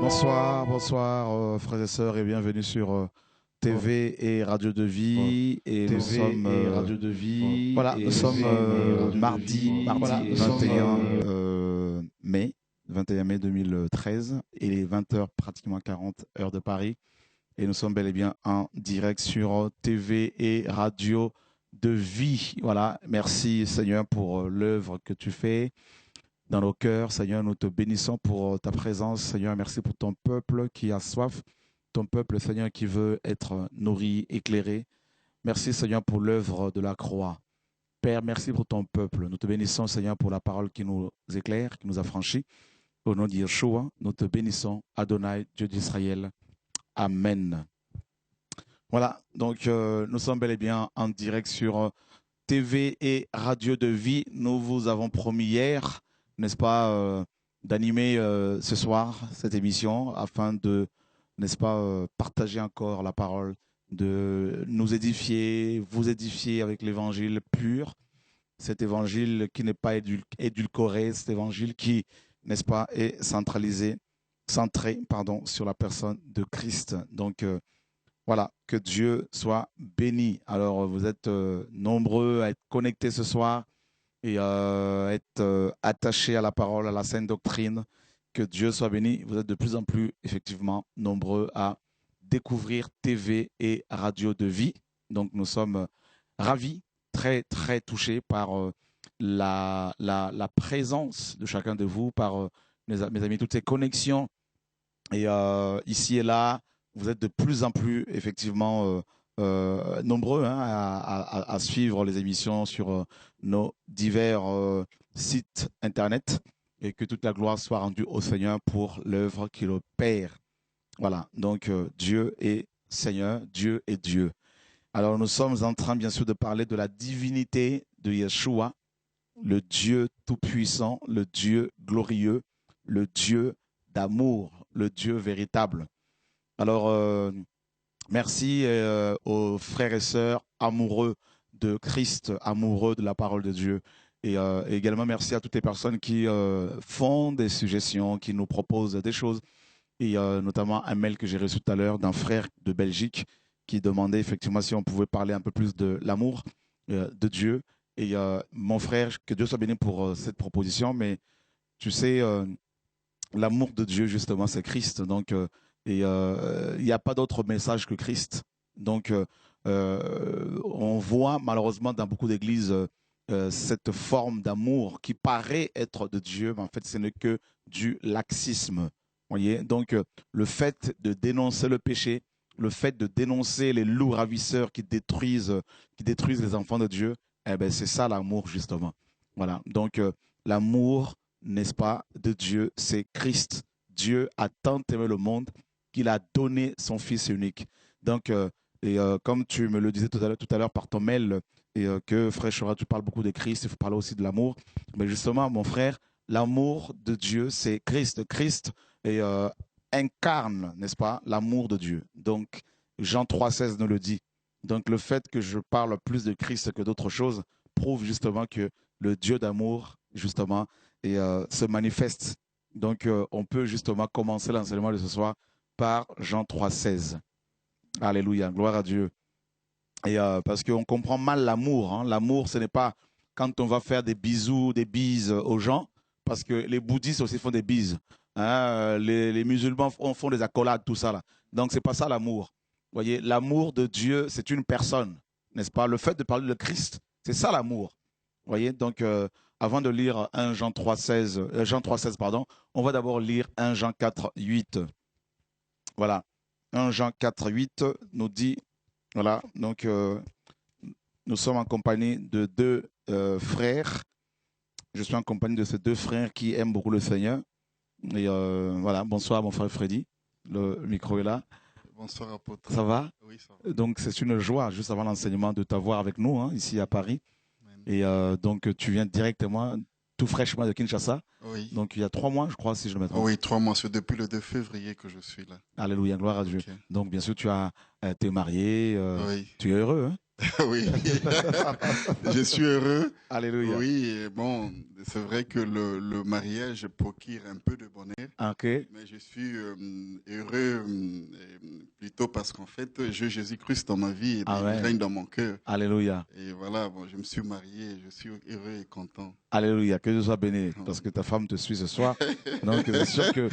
Bonsoir, bonsoir frères et sœurs et bienvenue sur TV et Radio de Vie. Et nous sommes Radio de Vie. voilà, nous sommes mardi 21 mai 21 mai 2013 et les 20h pratiquement 40 heures de Paris. Et nous sommes bel et bien en direct sur TV et Radio de Vie. Voilà, merci Seigneur pour l'œuvre que tu fais dans nos cœurs. Seigneur, nous te bénissons pour ta présence. Seigneur, merci pour ton peuple qui a soif. Ton peuple, Seigneur, qui veut être nourri, éclairé. Merci, Seigneur, pour l'œuvre de la croix. Père, merci pour ton peuple. Nous te bénissons, Seigneur, pour la parole qui nous éclaire, qui nous affranchit. Au nom de Yeshua, nous te bénissons, Adonai, Dieu d'Israël. Amen. Voilà, donc nous sommes bel et bien en direct sur TV et Radio de Vie. Nous vous avons promis hier, n'est-ce pas, d'animer ce soir cette émission afin de, n'est-ce pas, partager encore la parole, de nous édifier, vous édifier avec l'évangile pur, cet évangile qui n'est pas édulcoré, cet évangile qui, n'est-ce pas, est centré, pardon, sur la personne de Christ. Donc, voilà, que Dieu soit béni. Alors, vous êtes nombreux à être connectés ce soir et être attachés à la parole, à la sainte doctrine. Que Dieu soit béni. Vous êtes de plus en plus, effectivement, nombreux à découvrir TV et Radio de Vie. Donc, nous sommes ravis, très, très touchés par la présence de chacun de vous, par mes amis, toutes ces connexions. Et ici et là, vous êtes de plus en plus, effectivement, nombreux à suivre les émissions sur nos divers sites Internet et que toute la gloire soit rendue au Seigneur pour l'œuvre qu'il opère. Voilà, donc Dieu est Seigneur, Dieu est Dieu. Alors nous sommes en train, bien sûr, de parler de la divinité de Yeshua, le Dieu tout-puissant, le Dieu glorieux, le Dieu d'amour, le Dieu véritable. Alors, merci aux frères et sœurs amoureux de Christ, amoureux de la parole de Dieu. Et également merci à toutes les personnes qui font des suggestions, qui nous proposent des choses. Et notamment un mail que j'ai reçu tout à l'heure d'un frère de Belgique qui demandait effectivement si on pouvait parler un peu plus de l'amour de Dieu. Et mon frère, que Dieu soit béni pour cette proposition, mais tu sais, l'amour de Dieu, justement, c'est Christ. Donc, et il n'y a pas d'autre message que Christ. Donc, on voit malheureusement dans beaucoup d'églises cette forme d'amour qui paraît être de Dieu, mais en fait, ce n'est que du laxisme. Voyez. Donc, le fait de dénoncer le péché, le fait de dénoncer les loups ravisseurs qui détruisent les enfants de Dieu, eh ben, c'est ça l'amour, justement. Voilà. Donc, l'amour, n'est-ce pas, de Dieu, c'est Christ. Dieu a tant aimé le monde qu'il a donné son Fils unique. Donc, comme tu me le disais tout à l'heure par ton mail, et que frère Chora, tu parles beaucoup de Christ, il faut parler aussi de l'amour. Mais justement, mon frère, l'amour de Dieu, c'est Christ. Christ incarne, n'est-ce pas, l'amour de Dieu. Donc, Jean 3,16 nous le dit. Donc, le fait que je parle plus de Christ que d'autres choses prouve justement que le Dieu d'amour, justement, se manifeste. Donc, on peut justement commencer l'enseignement de ce soir par Jean 3,16. Alléluia, gloire à Dieu. Et parce qu'on comprend mal l'amour. Hein. L'amour, ce n'est pas quand on va faire des bisous, des bises aux gens, parce que les bouddhistes aussi font des bises. Hein. Les musulmans font des accolades, tout ça là. Donc, c'est pas ça l'amour. Vous voyez, l'amour de Dieu, c'est une personne, n'est-ce pas? Le fait de parler de Christ, c'est ça l'amour. Vous voyez, donc avant de lire 1 Jean 3,16, Jean 3,16, pardon, on va d'abord lire 1 Jean 4,8. Voilà. 1 Jean 4,8 nous dit, voilà, donc nous sommes en compagnie de deux frères. Je suis en compagnie de ces deux frères qui aiment beaucoup le Seigneur. Et voilà, bonsoir mon frère Freddy, le micro est là. Bonsoir apôtre. Ça va? Oui, ça va. Donc c'est une joie, juste avant l'enseignement, de t'avoir avec nous, hein, ici à Paris. Amen. Et donc tu viens directement, tout fraîchement de Kinshasa. Oui. Donc il y a 3 mois, je crois, si je ne me trompe. Oui, 3 mois, c'est depuis le 2 février que je suis là. Alléluia, gloire à Dieu. Okay. Donc bien sûr, tu as été marié, oui. tu es heureux, hein? Oui, je suis heureux. Alléluia. Oui, et bon, c'est vrai que le mariage procure un peu de bonheur, Ok. mais je suis heureux plutôt parce qu'en fait, j'ai Jésus-Christ dans ma vie et bien, il Amen. règne dans mon cœur. Alléluia. Et voilà, bon, je me suis marié, je suis heureux et content. Alléluia. Que Dieu soit béni. Parce Amen. que ta femme te suit ce soir. Donc, c'est sûr que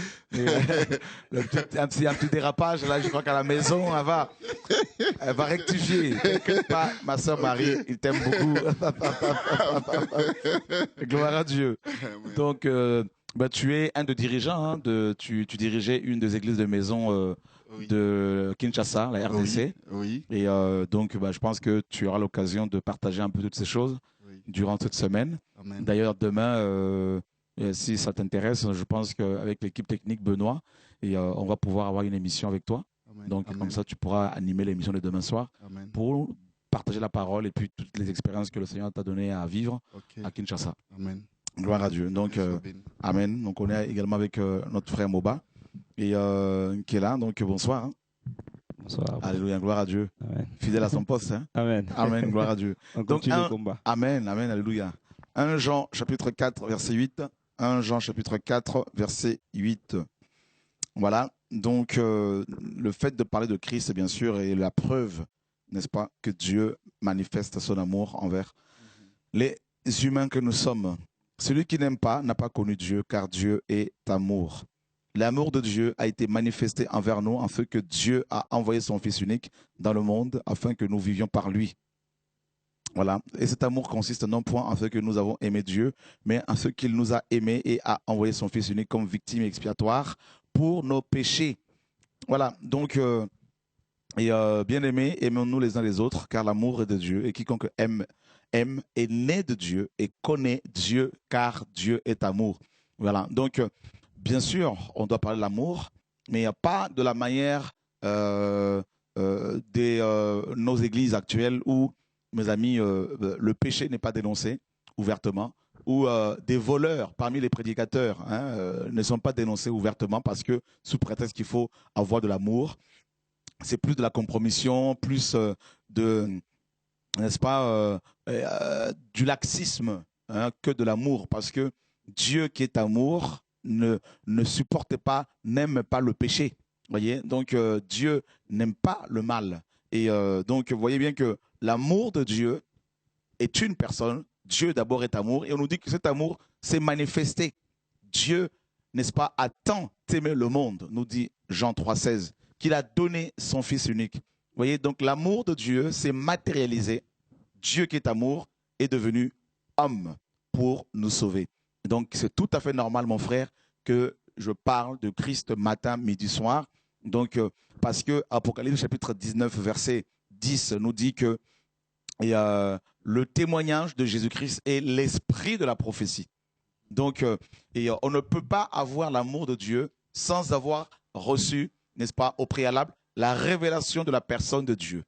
un petit dérapage, là, je crois qu'à la maison, elle va rectifier. T'inquiète pas, ma soeur Marie, Ok. il t'aime beaucoup. Gloire à Dieu. Amen. Donc, bah, tu es un des dirigeants, hein, tu dirigeais une des églises de maison Oui, de Kinshasa, la oui, RDC. oui, Et donc, bah, je pense que tu auras l'occasion de partager un peu toutes ces choses oui. durant cette semaine. Amen. D'ailleurs, demain, si ça t'intéresse, je pense qu'avec l'équipe technique Benoît, on va pouvoir avoir une émission avec toi. Amen. Donc, comme Amen. ça, tu pourras animer l'émission de demain soir Amen. pour partager la parole et puis toutes les expériences que le Seigneur t'a données à vivre Ok. à Kinshasa. Amen. Gloire à Amen. Dieu. Que Donc, Dieu soit béni. Amen. Donc, on est également avec notre frère Moba et qui est là. Donc, bonsoir. Hein. Bonsoir. Alléluia. Gloire à Dieu. Amen. Fidèle à son poste. Hein. Amen. Amen. Gloire à Dieu. On Donc, continue le combat. Amen. Amen. Alléluia. 1 Jean chapitre 4, verset 8. 1 Jean chapitre 4, verset 8. Voilà. Donc, le fait de parler de Christ, bien sûr, est la preuve, n'est-ce pas, que Dieu manifeste son amour envers les humains que nous sommes. Celui qui n'aime pas n'a pas connu Dieu, car Dieu est amour. L'amour de Dieu a été manifesté envers nous en ce que Dieu a envoyé son Fils unique dans le monde afin que nous vivions par lui. Voilà. Et cet amour consiste non point en ce que nous avons aimé Dieu, mais en ce qu'il nous a aimés et a envoyé son Fils unique comme victime expiatoire pour nos péchés. Voilà. Donc, bien-aimés, aimons-nous les uns les autres, car l'amour est de Dieu, et quiconque aime est né de Dieu et connaît Dieu, car Dieu est amour. Voilà. Donc, bien sûr, on doit parler de l'amour, mais il n'y a pas de la manière de nos églises actuelles où, mes amis, le péché n'est pas dénoncé ouvertement, où des voleurs parmi les prédicateurs ne sont pas dénoncés ouvertement parce que, sous prétexte qu'il faut avoir de l'amour, c'est plus de la compromission, plus de, n'est-ce pas, du laxisme que de l'amour, parce que Dieu qui est amour ne supporte pas, n'aime pas le péché. Voyez, donc Dieu n'aime pas le mal. Et donc, vous voyez bien que l'amour de Dieu est une personne. Dieu d'abord est amour, et on nous dit que cet amour s'est manifesté. Dieu, n'est-ce pas, a tant aimé le monde, nous dit Jean 3,16, qu'il a donné son Fils unique. Vous voyez, donc l'amour de Dieu s'est matérialisé. Dieu qui est amour est devenu homme pour nous sauver. Donc c'est tout à fait normal, mon frère, que je parle de Christ matin, midi, soir. Donc parce que Apocalypse chapitre 19, verset 10 nous dit que le témoignage de Jésus-Christ est l'esprit de la prophétie. Donc, on ne peut pas avoir l'amour de Dieu sans avoir reçu, n'est-ce pas, au préalable, la révélation de la personne de Dieu.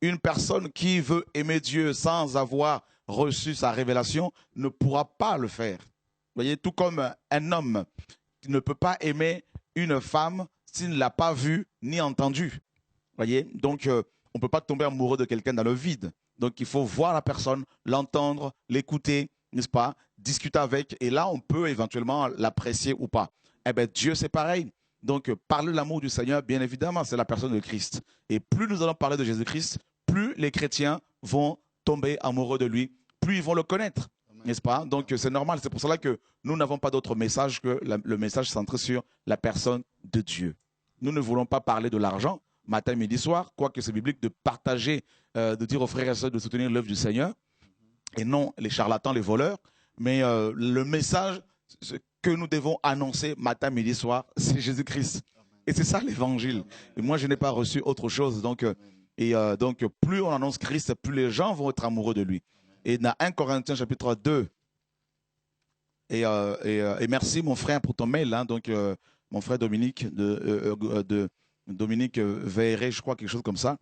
Une personne qui veut aimer Dieu sans avoir reçu sa révélation ne pourra pas le faire. Vous voyez, tout comme un homme qui ne peut pas aimer une femme s'il ne l'a pas vue ni entendue. Vous voyez, donc on ne peut pas tomber amoureux de quelqu'un dans le vide. Donc il faut voir la personne, l'entendre, l'écouter, n'est-ce pas, discuter avec, et là on peut éventuellement l'apprécier ou pas. Eh bien Dieu c'est pareil. Donc parler de l'amour du Seigneur, bien évidemment, c'est la personne de Christ. Et plus nous allons parler de Jésus-Christ, plus les chrétiens vont tomber amoureux de lui, plus ils vont le connaître, n'est-ce pas? Donc c'est normal, c'est pour cela que nous n'avons pas d'autre message que le message centré sur la personne de Dieu. Nous ne voulons pas parler de l'argent, matin, midi, soir, quoique c'est biblique de partager, de dire aux frères et sœurs de soutenir l'œuvre du Seigneur, et non les charlatans, les voleurs, mais le message que nous devons annoncer matin, midi, soir, c'est Jésus-Christ. Et c'est ça l'évangile. Et moi, je n'ai pas reçu autre chose. Donc, donc, plus on annonce Christ, plus les gens vont être amoureux de lui. Et dans 1 Corinthiens chapitre 2, et merci mon frère pour ton mail, hein, donc mon frère Dominique, Dominique Veilleret, je crois, quelque chose comme ça,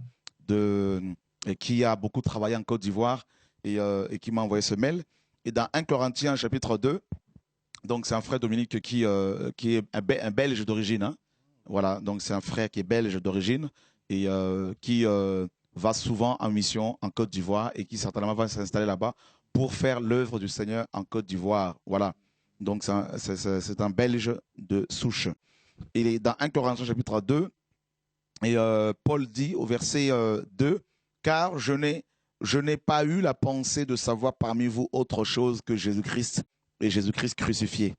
qui a beaucoup travaillé en Côte d'Ivoire et qui m'a envoyé ce mail. Et dans 1 Corinthiens chapitre 2, donc c'est un frère Dominique qui est un Belge d'origine. Hein. Voilà, donc c'est un frère qui est belge d'origine et qui va souvent en mission en Côte d'Ivoire et qui certainement va s'installer là-bas pour faire l'œuvre du Seigneur en Côte d'Ivoire. Voilà. Donc, c'est un Belge de souche. Il est dans 1 Corinthiens chapitre 2, et Paul dit au verset 2, « Car je n'ai pas eu la pensée de savoir parmi vous autre chose que Jésus-Christ et Jésus-Christ crucifié. »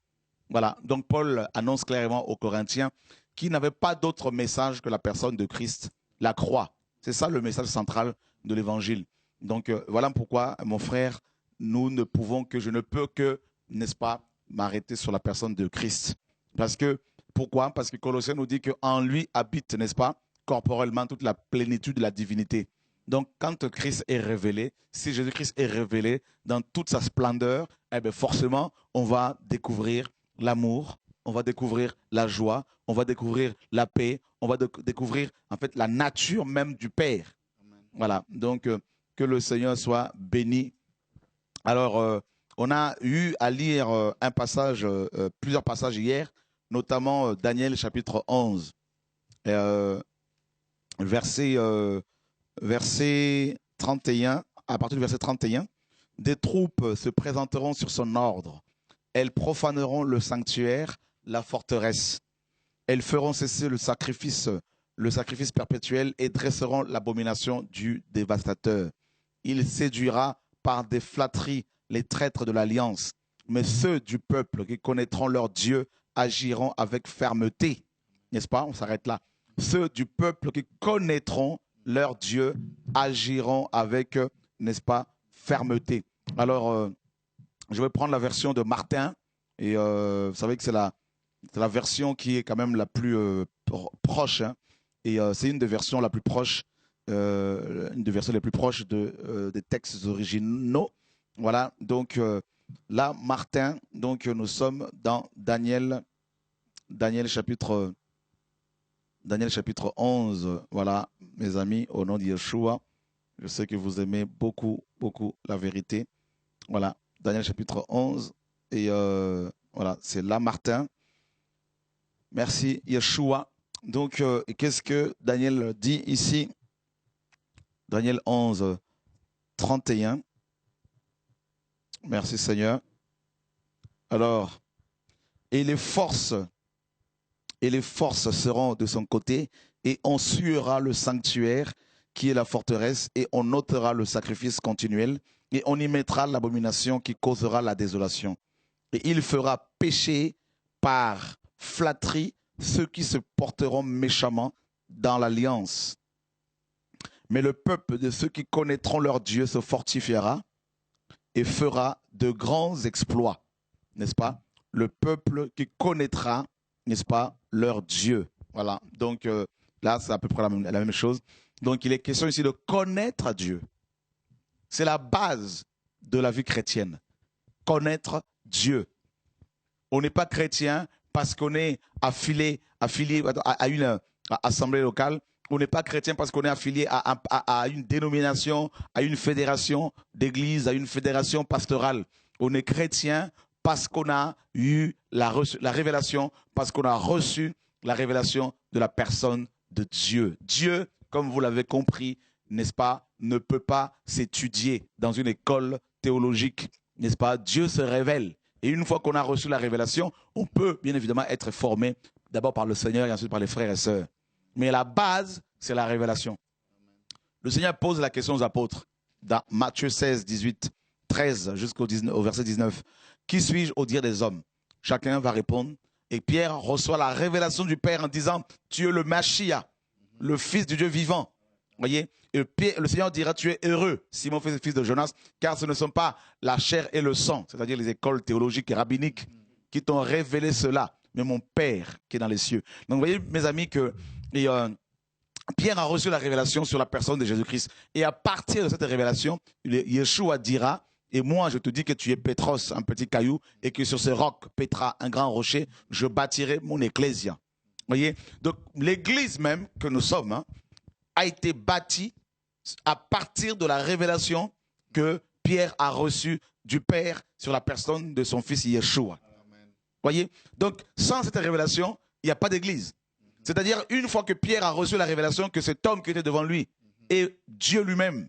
Voilà. Donc, Paul annonce clairement aux Corinthiens qu'il n'avait pas d'autre message que la personne de Christ, la croix. C'est ça le message central de l'évangile. Donc, voilà pourquoi, mon frère, je ne peux que, n'est-ce pas, m'arrêter sur la personne de Christ. Pourquoi? Parce que Colossiens nous dit qu'en lui habite, n'est-ce pas, corporellement toute la plénitude de la divinité. Donc, quand Christ est révélé, si Jésus-Christ est révélé dans toute sa splendeur, eh bien forcément, on va découvrir l'amour, on va découvrir la joie, on va découvrir la paix, on va découvrir en fait la nature même du Père. Amen. Voilà, donc que le Seigneur soit béni. Alors, on a eu à lire plusieurs passages hier, notamment Daniel chapitre 11, verset 31, à partir du verset 31, « Des troupes se présenteront sur son ordre. Elles profaneront le sanctuaire, la forteresse. Elles feront cesser le sacrifice perpétuel et dresseront l'abomination du dévastateur. Il séduira par des flatteries les traîtres de l'alliance, mais ceux du peuple qui connaîtront leur Dieu agiront avec fermeté. » N'est-ce pas? On s'arrête là. Ceux du peuple qui connaîtront leur Dieu agiront avec, n'est-ce pas, fermeté. Alors, je vais prendre la version de Martin, et vous savez que c'est la version qui est quand même la plus proche, hein, et c'est une des versions la plus proche, une des versions les plus proches des textes originaux. Voilà, donc là, Martin, donc nous sommes dans Daniel chapitre 11, voilà, mes amis, au nom de Yeshua. Je sais que vous aimez beaucoup, beaucoup la vérité. Voilà, Daniel chapitre 11, et voilà, c'est là Martin. Merci Yeshua. Donc, qu'est-ce que Daniel dit ici? Daniel 11, 31. Merci Seigneur. Alors, et les forces seront de son côté, et on suera le sanctuaire qui est la forteresse, et on ôtera le sacrifice continuel, et on y mettra l'abomination qui causera la désolation. Et il fera pécher par flatterie ceux qui se porteront méchamment dans l'alliance. Mais le peuple de ceux qui connaîtront leur Dieu se fortifiera et fera de grands exploits, n'est-ce pas? Le peuple qui connaîtra, n'est-ce pas, leur Dieu. Voilà, donc là, c'est à peu près la même chose. Donc, il est question ici de connaître Dieu. C'est la base de la vie chrétienne. Connaître Dieu. On n'est pas chrétien parce qu'on est affilié à une assemblée locale. On n'est pas chrétien parce qu'on est affilié à une dénomination, à une fédération d'église, à une fédération pastorale. On est chrétien parce qu'on a eu la révélation, parce qu'on a reçu la révélation de la personne de Dieu. Dieu, comme vous l'avez compris, n'est-ce pas, ne peut pas s'étudier dans une école théologique, n'est-ce pas? Dieu se révèle. Et une fois qu'on a reçu la révélation, on peut bien évidemment être formé d'abord par le Seigneur et ensuite par les frères et sœurs. Mais la base, c'est la révélation. Le Seigneur pose la question aux apôtres dans Matthieu 16, 18, 13 jusqu'au verset 19. Qui suis-je au dire des hommes? Chacun va répondre. Et Pierre reçoit la révélation du Père en disant, tu es le Machia, le Fils du Dieu vivant. Voyez? Et le Seigneur dira, tu es heureux, Simon, fils de Jonas, car ce ne sont pas la chair et le sang, c'est-à-dire les écoles théologiques et rabbiniques, qui t'ont révélé cela, mais mon Père qui est dans les cieux. Donc vous voyez, mes amis, que Pierre a reçu la révélation sur la personne de Jésus-Christ. Et à partir de cette révélation, Yeshua dira, et moi je te dis que tu es Pétros, un petit caillou, et que sur ce roc, Pétra, un grand rocher, je bâtirai mon ecclésia. Voyez? Donc l'église même que nous sommes a été bâtie à partir de la révélation que Pierre a reçue du Père sur la personne de son fils Yeshua. Voyez? Donc sans cette révélation, il n'y a pas d'église. C'est-à-dire une fois que Pierre a reçu la révélation que cet homme qui était devant lui et Dieu lui-même,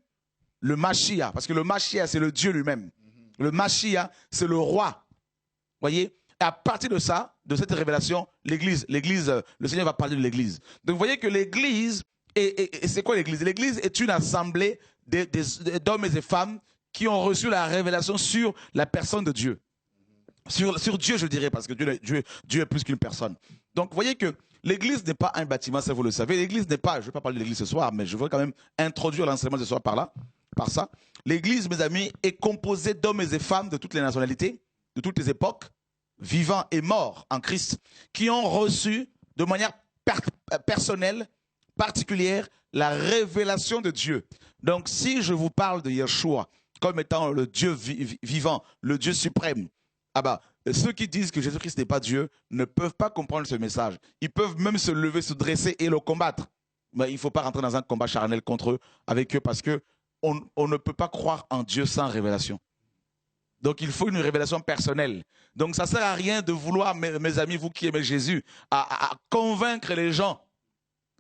le Mashiach, parce que le Mashiach, c'est le Dieu lui-même. Le Mashiach, c'est le roi. Voyez? Et à partir de ça, de cette révélation, l'Église, le Seigneur va parler de l'Église. Donc vous voyez que l'Église, et c'est quoi l'Église? L'Église est une assemblée d'hommes et de femmes qui ont reçu la révélation sur la personne de Dieu. Sur Dieu, je dirais, parce que Dieu est plus qu'une personne. Donc, vous voyez que l'Église n'est pas un bâtiment, ça vous le savez. L'Église n'est pas, je ne vais pas parler de l'Église ce soir, mais je veux quand même introduire l'enseignement ce soir par ça. L'Église, mes amis, est composée d'hommes et de femmes de toutes les nationalités, de toutes les époques, vivants et morts en Christ, qui ont reçu de manière personnelle, particulière, la révélation de Dieu. Donc, si je vous parle de Yeshua comme étant le Dieu vivant, le Dieu suprême, ceux qui disent que Jésus-Christ n'est pas Dieu ne peuvent pas comprendre ce message. Ils peuvent même se lever, se dresser et le combattre. Mais il ne faut pas rentrer dans un combat charnel contre eux, avec eux, parce qu'on ne peut pas croire en Dieu sans révélation. Donc il faut une révélation personnelle. Donc ça ne sert à rien de vouloir, mes amis, vous qui aimez Jésus, à convaincre les gens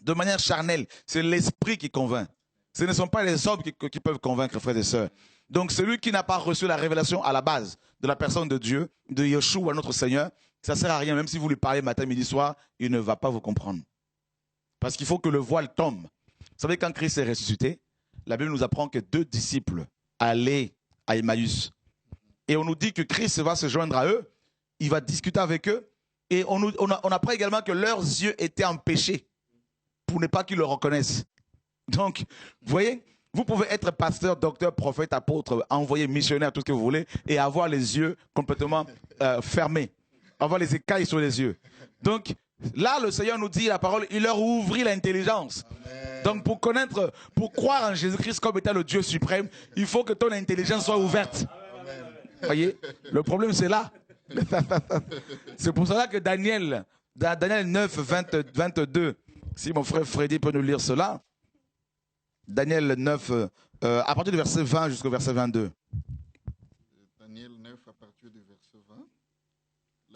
de manière charnelle. C'est l'esprit qui convainc. Ce ne sont pas les hommes qui peuvent convaincre, frères et sœurs. Donc celui qui n'a pas reçu la révélation à la base de la personne de Dieu, de Yeshua, notre Seigneur, ça ne sert à rien. Même si vous lui parlez matin, midi, soir, il ne va pas vous comprendre. Parce qu'il faut que le voile tombe. Vous savez, quand Christ est ressuscité, la Bible nous apprend que 2 disciples allaient à Emmaüs. Et on nous dit que Christ va se joindre à eux, il va discuter avec eux. Et on apprend également que leurs yeux étaient empêchés pour ne pas qu'ils le reconnaissent. Donc, vous voyez, vous pouvez être pasteur, docteur, prophète, apôtre, envoyé, missionnaire, tout ce que vous voulez, et avoir les yeux complètement fermés, avoir les écailles sur les yeux. Donc, là, le Seigneur nous dit la parole, il leur ouvrit l'intelligence. Donc, pour croire en Jésus-Christ comme étant le Dieu suprême, il faut que ton intelligence soit ouverte. Vous voyez, le problème, c'est là. C'est pour cela que Daniel 9, 22, si mon frère Freddy peut nous lire cela, Daniel 9, à partir du verset 20 jusqu'au verset 22. Daniel 9, à partir du verset 20,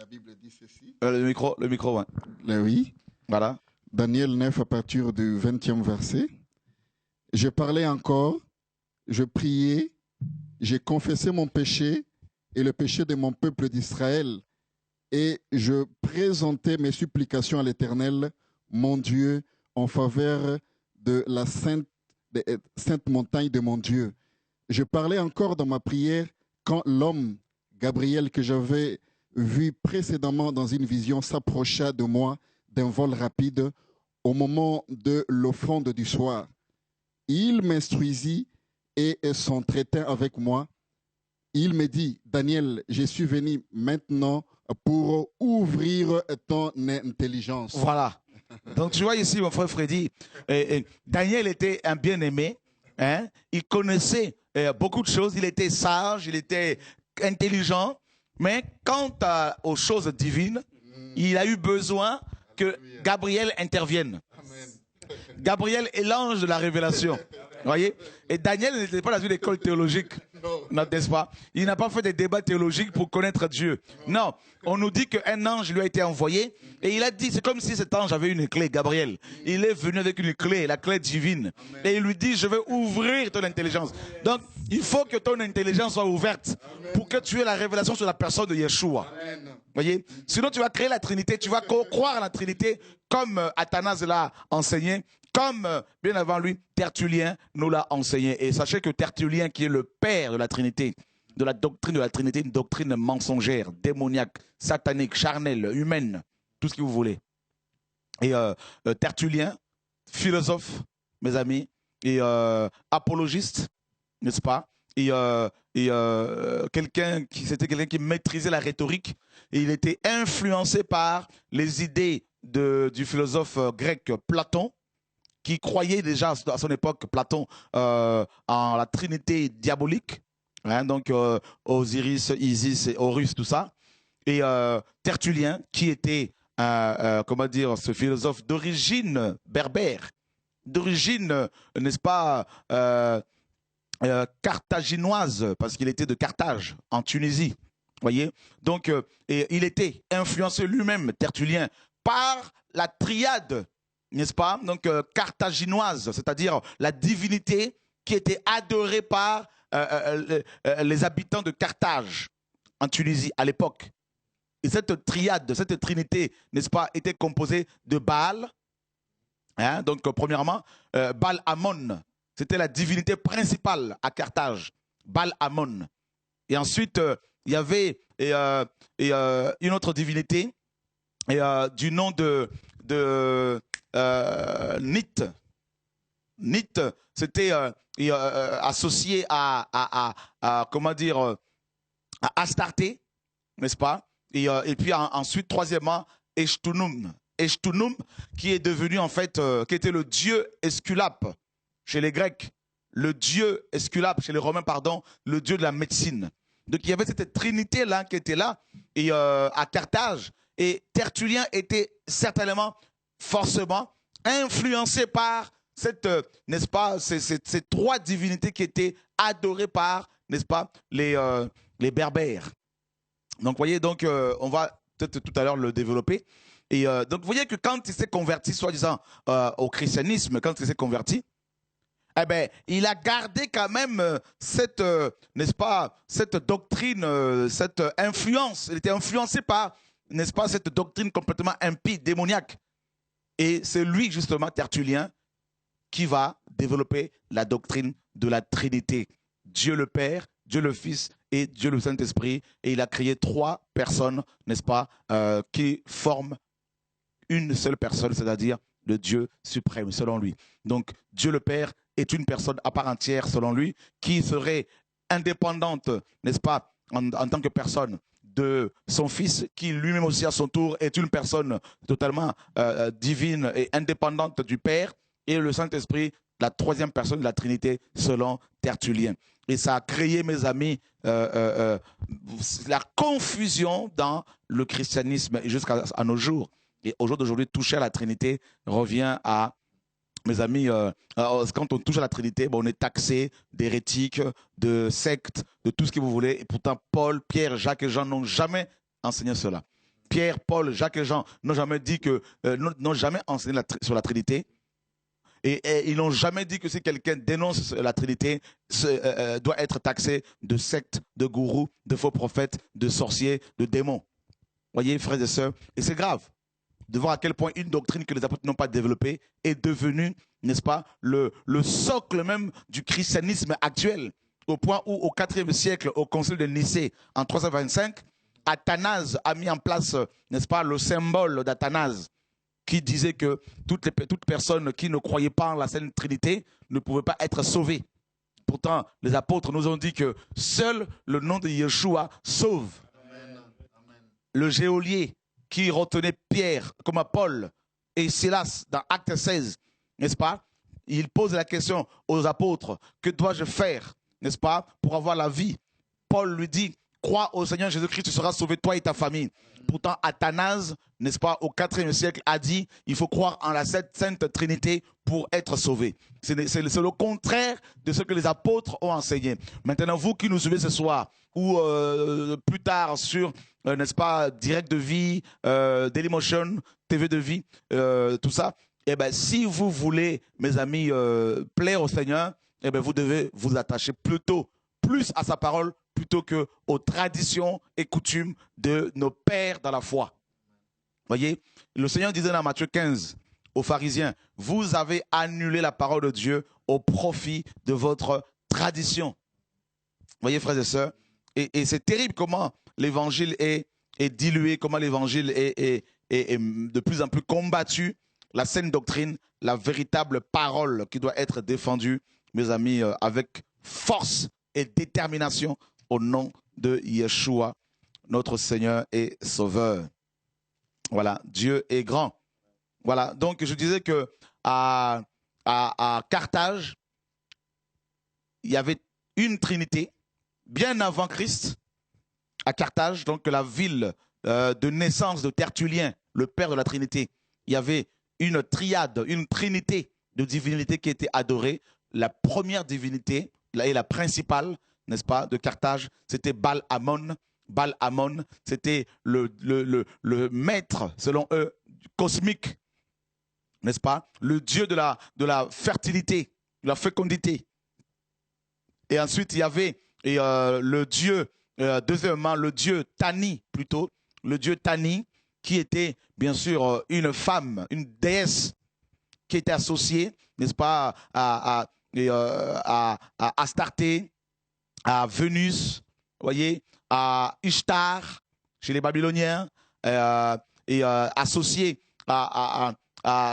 la Bible dit ceci. Le micro, ouais. Oui. Voilà. Daniel 9, à partir du 20e verset. Je parlais encore, je priais, j'ai confessé mon péché et le péché de mon peuple d'Israël, et je présentais mes supplications à l'Éternel, mon Dieu, en faveur de la sainte montagne de mon Dieu. Je parlais encore dans ma prière quand l'homme, Gabriel, que j'avais vu précédemment dans une vision, s'approcha de moi d'un vol rapide au moment de l'offrande du soir. Il m'instruisit et s'entretint avec moi. Il me dit, Daniel, je suis venu maintenant pour ouvrir ton intelligence. Voilà. Donc tu vois ici, mon frère Freddy, Daniel était un bien-aimé. Hein? Il connaissait beaucoup de choses. Il était sage, il était intelligent. Mais quant aux choses divines, il a eu besoin que Gabriel intervienne. Amen. Gabriel est l'ange de la révélation. Voyez? Et Daniel n'était pas dans une école théologique, n'est-ce pas? Il n'a pas fait des débats théologiques pour connaître Dieu. Non, on nous dit qu'un ange lui a été envoyé et il a dit, c'est comme si cet ange avait une clé, Gabriel. Il est venu avec une clé, la clé divine. Et il lui dit, je vais ouvrir ton intelligence. Donc, il faut que ton intelligence soit ouverte pour que tu aies la révélation sur la personne de Yeshua. Voyez? Sinon, tu vas créer la Trinité, tu vas croire à la Trinité comme Athanase l'a enseigné, comme bien avant lui, Tertullien nous l'a enseigné. Et sachez que Tertullien, qui est le père de la Trinité, de la doctrine de la Trinité, une doctrine mensongère, démoniaque, satanique, charnelle, humaine, tout ce que vous voulez. Et Tertullien, philosophe, mes amis, et apologiste, n'est-ce pas? Et c'était quelqu'un qui maîtrisait la rhétorique, et il était influencé par les idées du philosophe grec Platon, qui croyait déjà à son époque, Platon, en la trinité diabolique, hein, donc Osiris, Isis, et Horus, tout ça. Et Tertullien, qui était, comment dire, ce philosophe d'origine berbère, d'origine, n'est-ce pas, carthaginoise, parce qu'il était de Carthage, en Tunisie. Voyez? Donc, et il était influencé lui-même, Tertullien, par la triade n'est-ce pas, donc carthaginoise, c'est-à-dire la divinité qui était adorée par les habitants de Carthage en Tunisie à l'époque. Et cette triade, cette trinité, n'est-ce pas, était composée de Baal. Hein, donc, premièrement, Baal Amon, c'était la divinité principale à Carthage, Baal Amon. Et ensuite, il y avait une autre divinité du nom de Nit. Nit, c'était associé comment dire, à Astarté, n'est-ce pas? Et puis ensuite, troisièmement, Eshtunum. Eshtunum, qui est devenu en fait, qui était le dieu Esculape chez les Grecs, le dieu Esculape chez les Romains, pardon, le dieu de la médecine. Donc il y avait cette trinité-là qui était là et, à Carthage. Et Tertullien était certainement, forcément, influencé par cette, n'est-ce pas, ces trois divinités qui étaient adorées par, n'est-ce pas, les Berbères. Donc, vous voyez, donc, on va peut-être tout à l'heure le développer. Et donc, vous voyez que quand il s'est converti, soi-disant, au christianisme, quand il s'est converti, eh ben, il a gardé quand même cette, n'est-ce pas, cette doctrine, cette influence. Il était influencé par, n'est-ce pas, cette doctrine complètement impie, démoniaque. Et c'est lui, justement, Tertullien, qui va développer la doctrine de la Trinité. Dieu le Père, Dieu le Fils et Dieu le Saint-Esprit. Et il a créé trois personnes, n'est-ce pas, qui forment une seule personne, c'est-à-dire le Dieu suprême, selon lui. Donc, Dieu le Père est une personne à part entière, selon lui, qui serait indépendante, n'est-ce pas, en tant que personne, de son Fils, qui lui-même aussi à son tour est une personne totalement divine et indépendante du Père, et le Saint-Esprit, la troisième personne de la Trinité, selon Tertullien. Et ça a créé, mes amis, la confusion dans le christianisme jusqu'à nos jours. Et au jour d'aujourd'hui, toucher à la Trinité revient à, mes amis, quand on touche à la Trinité, bon, on est taxé d'hérétiques, de sectes, de tout ce que vous voulez. Et pourtant, Paul, Pierre, Jacques et Jean n'ont jamais enseigné cela. Pierre, Paul, Jacques et Jean n'ont jamais dit que, n'ont jamais enseigné sur la Trinité. Et ils n'ont jamais dit que si quelqu'un dénonce la Trinité, doit être taxé de sectes, de gourous, de faux prophètes, de sorciers, de démons. Voyez, frères et sœurs, et c'est grave de voir à quel point une doctrine que les apôtres n'ont pas développée est devenue, n'est-ce pas, le socle même du christianisme actuel, au point où au IVe siècle, au concile de Nicée, en 325, Athanase a mis en place, n'est-ce pas, le symbole d'Athanase, qui disait que toute personne qui ne croyait pas en la Sainte Trinité ne pouvait pas être sauvée. Pourtant, les apôtres nous ont dit que seul le nom de Yeshua sauve. Amen. Le geôlier qui retenait Pierre comme à Paul et Silas dans Acte 16, n'est-ce pas? Il pose la question aux apôtres, que dois-je faire, n'est-ce pas, pour avoir la vie? Paul lui dit, crois au Seigneur Jésus-Christ, tu seras sauvé, toi et ta famille. Pourtant, Athanase, n'est-ce pas, au IVe siècle, a dit, il faut croire en la Sainte Trinité pour être sauvé. C'est le contraire de ce que les apôtres ont enseigné. Maintenant, vous qui nous suivez ce soir, ou plus tard sur, n'est-ce pas, Direct de Vie, Dailymotion, TV de Vie, tout ça, eh ben, si vous voulez, mes amis, plaire au Seigneur, eh ben, vous devez vous attacher plus à sa parole, plutôt qu'aux traditions et coutumes de nos pères dans la foi. Voyez, le Seigneur disait dans Matthieu 15 aux pharisiens, vous avez annulé la parole de Dieu au profit de votre tradition. Voyez, frères et sœurs, et c'est terrible comment l'évangile est dilué, comment l'évangile est de plus en plus combattu, la saine doctrine, la véritable parole qui doit être défendue, mes amis, avec force et détermination au nom de Yeshua, notre Seigneur et Sauveur. Voilà, Dieu est grand. Voilà, donc je disais que à Carthage, il y avait une trinité, bien avant Christ, à Carthage, donc la ville de naissance de Tertullien, le père de la Trinité. Il y avait une triade, une trinité de divinités qui était adorée. La première divinité, et la principale, n'est-ce pas, de Carthage, c'était Baal Amon. Baal Amon, c'était le maître, selon eux, cosmique, n'est-ce pas? Le Dieu de la fertilité, de la fécondité. Et ensuite, il y avait le Dieu, deuxièmement, le Dieu Tani, plutôt, le Dieu Tani, qui était bien sûr une femme, une déesse qui était associée, n'est-ce pas, à Astarté, à Vénus, voyez, à Ishtar, chez les Babyloniens, associée à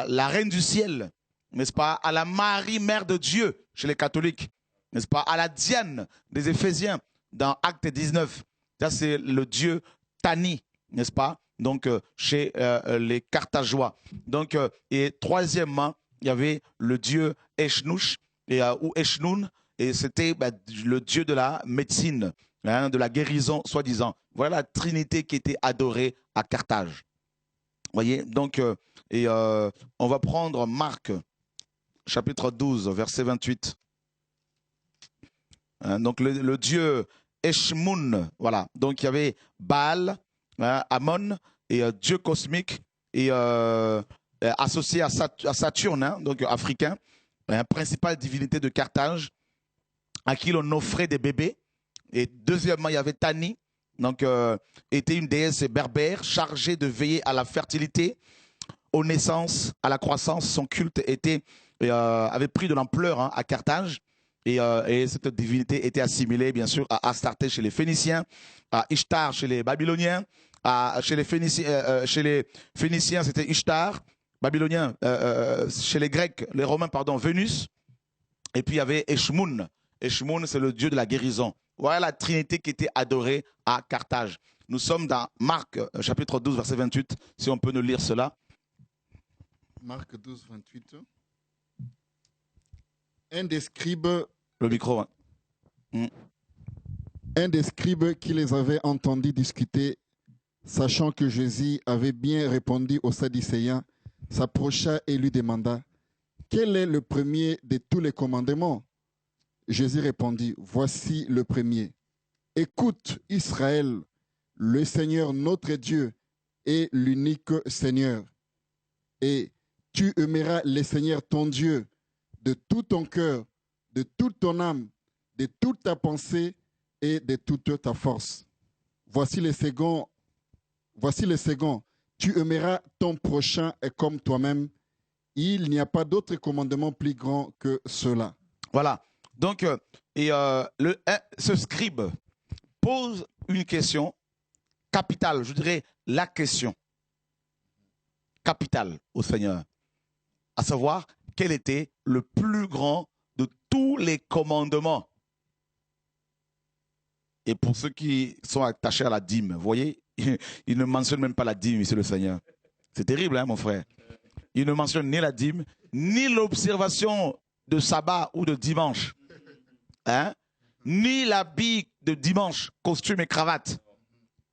la reine du ciel, n'est-ce pas, à la Marie, mère de Dieu, chez les catholiques, n'est-ce pas, à la Diane des Éphésiens, dans Acte 19. Ça, c'est le dieu Tani, n'est-ce pas, donc chez les Carthageois. Donc, et troisièmement, il y avait le dieu Eshnouch, ou Eshnun, et c'était le dieu de la médecine, hein, de la guérison, soi-disant. Voilà la trinité qui était adorée à Carthage. Voyez, donc, on va prendre Marc, chapitre 12, verset 28. Hein, donc, le dieu Eshmun, voilà. Donc, il y avait Baal, hein, Ammon, et dieu cosmique, et associé à Saturne, hein, donc africain, hein, principale divinité de Carthage, à qui l'on offrait des bébés. Et deuxièmement, il y avait Tani, donc était une déesse berbère chargée de veiller à la fertilité, aux naissances, à la croissance. Son culte avait pris de l'ampleur, hein, à Carthage. Et cette divinité était assimilée, bien sûr, à Astarté chez les Phéniciens, à Ishtar chez les Babyloniens, chez les Phéniciens, c'était Ishtar, Babyloniens, chez les Grecs, les Romains, pardon, Vénus. Et puis il y avait Eshmun. Eshmun, c'est le dieu de la guérison. Voilà la trinité qui était adorée à Carthage. Nous sommes dans Marc, chapitre 12, verset 28, si on peut nous lire cela. Marc 12, 28. Un des scribes, le micro, hein. Un des scribes qui les avait entendus discuter, sachant que Jésus avait bien répondu aux Sadducéens, s'approcha et lui demanda, « Quel est le premier de tous les commandements ?» Jésus répondit, « Voici le premier. Écoute, Israël, le Seigneur notre Dieu est l'unique Seigneur. Et tu aimeras le Seigneur ton Dieu de tout ton cœur, de toute ton âme, de toute ta pensée et de toute ta force. Voici le second. Tu aimeras ton prochain comme toi-même. Il n'y a pas d'autre commandement plus grand que cela. » Voilà. Donc, ce scribe pose une question capitale, je dirais la question capitale au Seigneur, à savoir quel était le plus grand de tous les commandements. Et pour ceux qui sont attachés à la dîme, vous voyez, il ne mentionne même pas la dîme ici, le Seigneur. C'est terrible, hein, mon frère. Il ne mentionne ni la dîme, ni l'observation de sabbat ou de dimanche. Hein? Ni l'habit de dimanche, costume et cravate,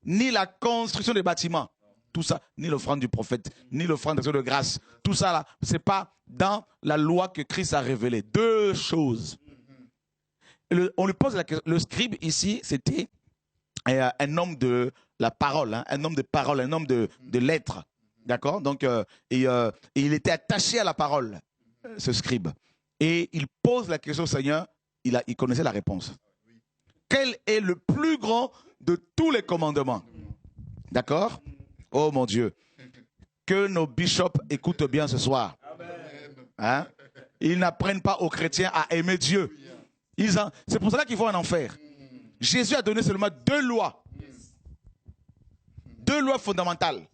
ni la construction des bâtiments, tout ça, ni l'offrande du prophète, ni l'offrande d'action de grâce, tout ça là, c'est pas dans la loi que Christ a révélé. Deux choses. On lui pose la question, le scribe ici, c'était un homme de la parole, hein, un homme de parole, un homme de lettres, d'accord? Donc, et il était attaché à la parole, ce scribe. Et il pose la question au Seigneur. Il connaissait la réponse. Quel est le plus grand de tous les commandements? D'accord? Oh mon Dieu. Que nos bishops écoutent bien ce soir. Hein? Ils n'apprennent pas aux chrétiens à aimer Dieu. C'est pour cela qu'ils vont en enfer. Jésus a donné seulement deux lois. Deux lois fondamentales.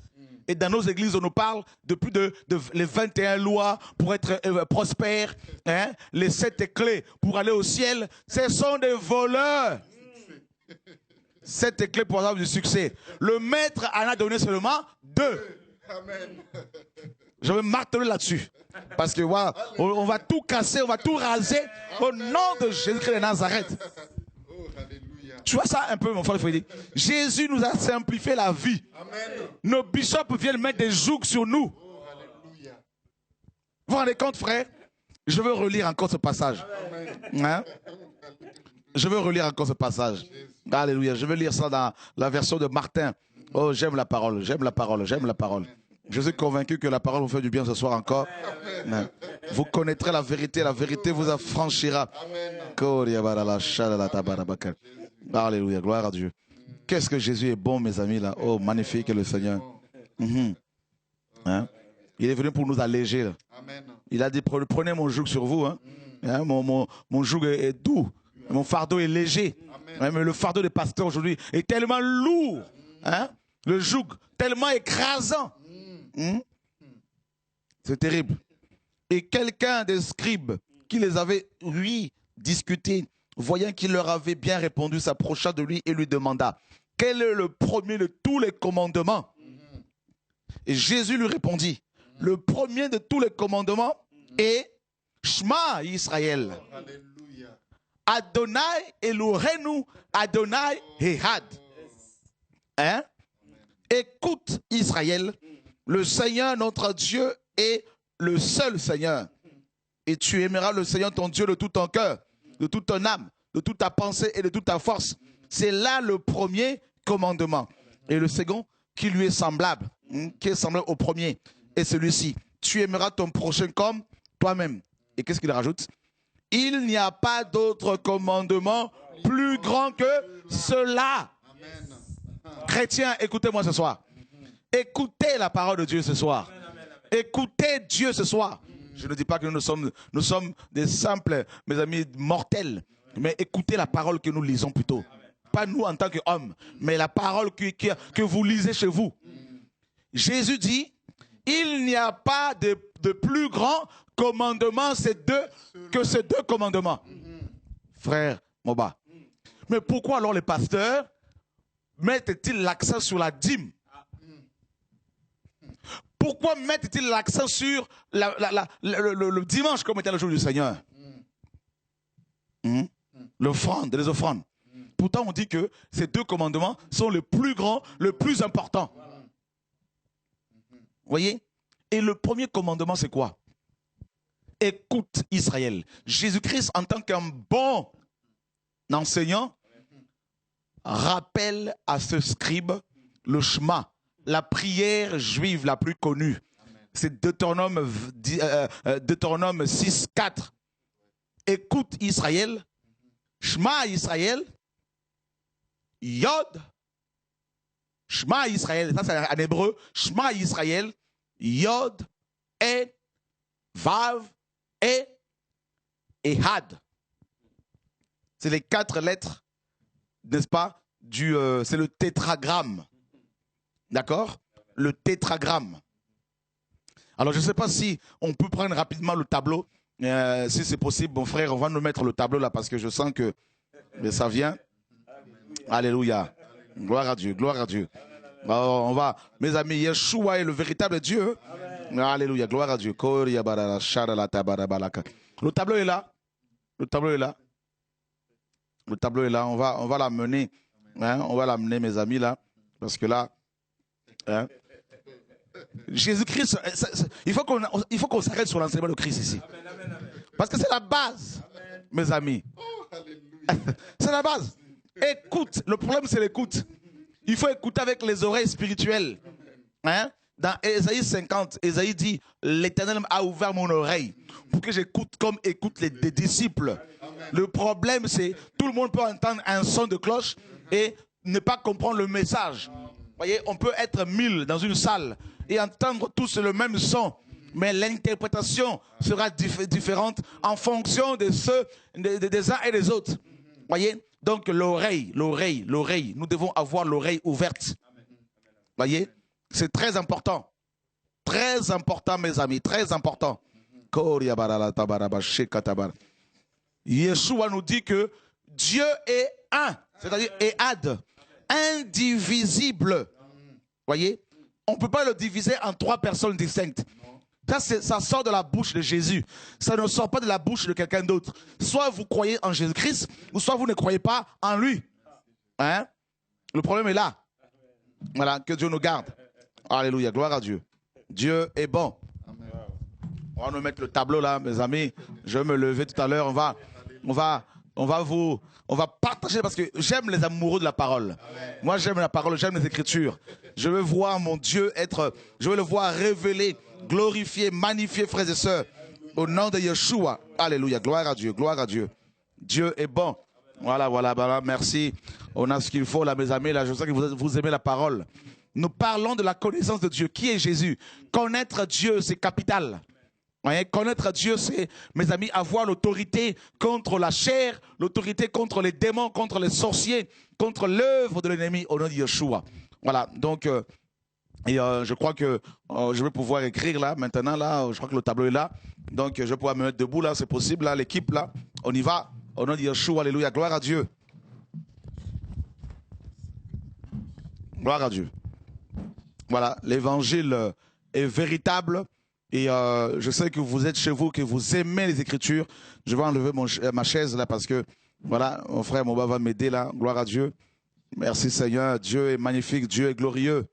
Et dans nos églises, on nous parle de plus de les 21 lois pour être prospère, hein? Les 7 clés pour aller au ciel. Ce sont des voleurs. 7 clés pour avoir du succès. Le maître en a donné seulement 2. Amen. Je vais marteler là-dessus. Parce que voilà, on va tout casser, on va tout raser au nom de Jésus-Christ de Nazareth. Tu vois ça un peu, mon frère Frédéric? Jésus nous a simplifié la vie. Amen. Nos bishops viennent mettre des jougs sur nous. Oh, vous vous rendez compte, frère? Je veux relire encore ce passage. Hein? Je veux relire encore ce passage. Alléluia. Je veux lire ça dans la version de Martin. Oh, j'aime la parole, j'aime la parole, j'aime la parole. Je suis convaincu que la parole vous fait du bien ce soir encore. Amen. Vous connaîtrez la vérité vous affranchira. Alléluia, gloire à Dieu. Qu'est-ce que Jésus est bon, mes amis, là. Oh, magnifique est le Seigneur. Hein? Il est venu pour nous alléger. Là. Il a dit, prenez mon joug sur vous. Hein? Hein? Mon joug est doux. Mon fardeau est léger. Hein? Mais le fardeau des pasteurs aujourd'hui est tellement lourd. Hein? Le joug tellement écrasant. C'est terrible. Et quelqu'un des scribes qui les avait, lui, discuté, voyant qu'il leur avait bien répondu, s'approcha de lui et lui demanda, quel est le premier de tous les commandements? Et Jésus lui répondit, le premier de tous les commandements est Shema Israël. Adonai Elohenu, Adonai Ehad. Hein? Écoute Israël, le Seigneur notre Dieu est le seul Seigneur. Et tu aimeras le Seigneur ton Dieu de tout ton cœur, de toute ton âme, de toute ta pensée et de toute ta force. C'est là le premier commandement. Et le second, qui lui est semblable, qui est semblable au premier, est celui-ci. Tu aimeras ton prochain comme toi-même. Et qu'est-ce qu'il rajoute? Il n'y a pas d'autre commandement plus grand que cela. Chrétiens, écoutez-moi ce soir. Écoutez la parole de Dieu ce soir. Écoutez Dieu ce soir. Je ne dis pas que nous sommes des simples, mes amis, mortels. Mais écoutez la parole que nous lisons plutôt. Pas nous en tant qu'hommes, mais la parole que vous lisez chez vous. Jésus dit, il n'y a pas de plus grand commandement que ces deux commandements. Frère Moba. Mais pourquoi alors les pasteurs mettent-ils l'accent sur la dîme? Pourquoi mettent-ils l'accent sur le dimanche comme était le jour du Seigneur? L'offrande, les offrandes. Pourtant, on dit que ces deux commandements sont les plus grands, les plus importants. Vous voyez? Et le premier commandement, c'est quoi? Écoute Israël. Jésus-Christ, en tant qu'un bon enseignant, rappelle à ce scribe le Shema, la prière juive la plus connue. C'est Deutéronome 6, 4. Écoute Israël, Shema Israël, Yod, Shema Israël, ça c'est en hébreu, Shema Israël, Yod, et Vav, et Ehad. C'est les 4 lettres, n'est-ce pas, c'est le tétragramme. D'accord? Le tétragramme. Alors, je ne sais pas si on peut prendre rapidement le tableau. Si c'est possible, mon frère, on va nous mettre le tableau là parce que je sens que ça vient. Alléluia. Gloire à Dieu, gloire à Dieu. On va, mes amis, Yeshua est le véritable Dieu. Alléluia, gloire à Dieu. Le tableau est là. Le tableau est là. Le tableau est là. On va l'amener. Hein, on va l'amener, mes amis, là. Parce que là, hein, Jésus-Christ, il faut qu'on s'arrête sur l'enseignement de Christ ici. Parce que c'est la base, mes amis. C'est la base. Écoute. Le problème, c'est l'écoute. Il faut écouter avec les oreilles spirituelles. Hein? Dans Ésaïe 50, Ésaïe dit, l'Éternel a ouvert mon oreille pour que j'écoute comme écoutent les disciples. Le problème, c'est tout le monde peut entendre un son de cloche et ne pas comprendre le message. Vous voyez, on peut être 1000 dans une salle et entendre tous le même son, mais l'interprétation sera différente en fonction de des uns et des autres. Vous voyez, donc l'oreille, nous devons avoir l'oreille ouverte. Vous voyez, c'est très important. Très important, mes amis, très important. Yeshua nous dit que Dieu est un, c'est-à-dire Ehad, indivisible. Voyez, on ne peut pas le diviser en 3 personnes distinctes. Ça sort de la bouche de Jésus. Ça ne sort pas de la bouche de quelqu'un d'autre. Soit vous croyez en Jésus-Christ, ou soit vous ne croyez pas en lui. Hein? Le problème est là. Voilà, que Dieu nous garde. Alléluia, gloire à Dieu. Dieu est bon. Amen. On va nous mettre le tableau là, mes amis. Je vais me lever tout à l'heure. On va partager parce que j'aime les amoureux de la parole. Amen. Moi, j'aime la parole, j'aime les Écritures. Je veux voir mon Dieu être, je veux le voir révélé, glorifié, magnifié, frères et sœurs. Au nom de Yeshua. Alléluia. Gloire à Dieu. Gloire à Dieu. Dieu est bon. Voilà, voilà, voilà. Merci. On a ce qu'il faut là, mes amis. Là, je sais que vous aimez la parole. Nous parlons de la connaissance de Dieu. Qui est Jésus? Connaître Dieu, c'est capital. Voyez, connaître Dieu, c'est, mes amis, avoir l'autorité contre la chair, l'autorité contre les démons, contre les sorciers, contre l'œuvre de l'ennemi au nom de Yeshua. Voilà, donc, je crois que je vais pouvoir écrire là, maintenant, là, je crois que le tableau est là. Donc, je vais pouvoir me mettre debout là, c'est possible, là, l'équipe là, on y va. Au nom de Yeshua, alléluia, gloire à Dieu. Gloire à Dieu. Voilà, l'évangile est véritable. Et je sais que vous êtes chez vous, que vous aimez les Écritures. Je vais enlever ma chaise là parce que, voilà, mon frère Moba va m'aider là. Gloire à Dieu. Merci Seigneur. Dieu est magnifique, Dieu est glorieux.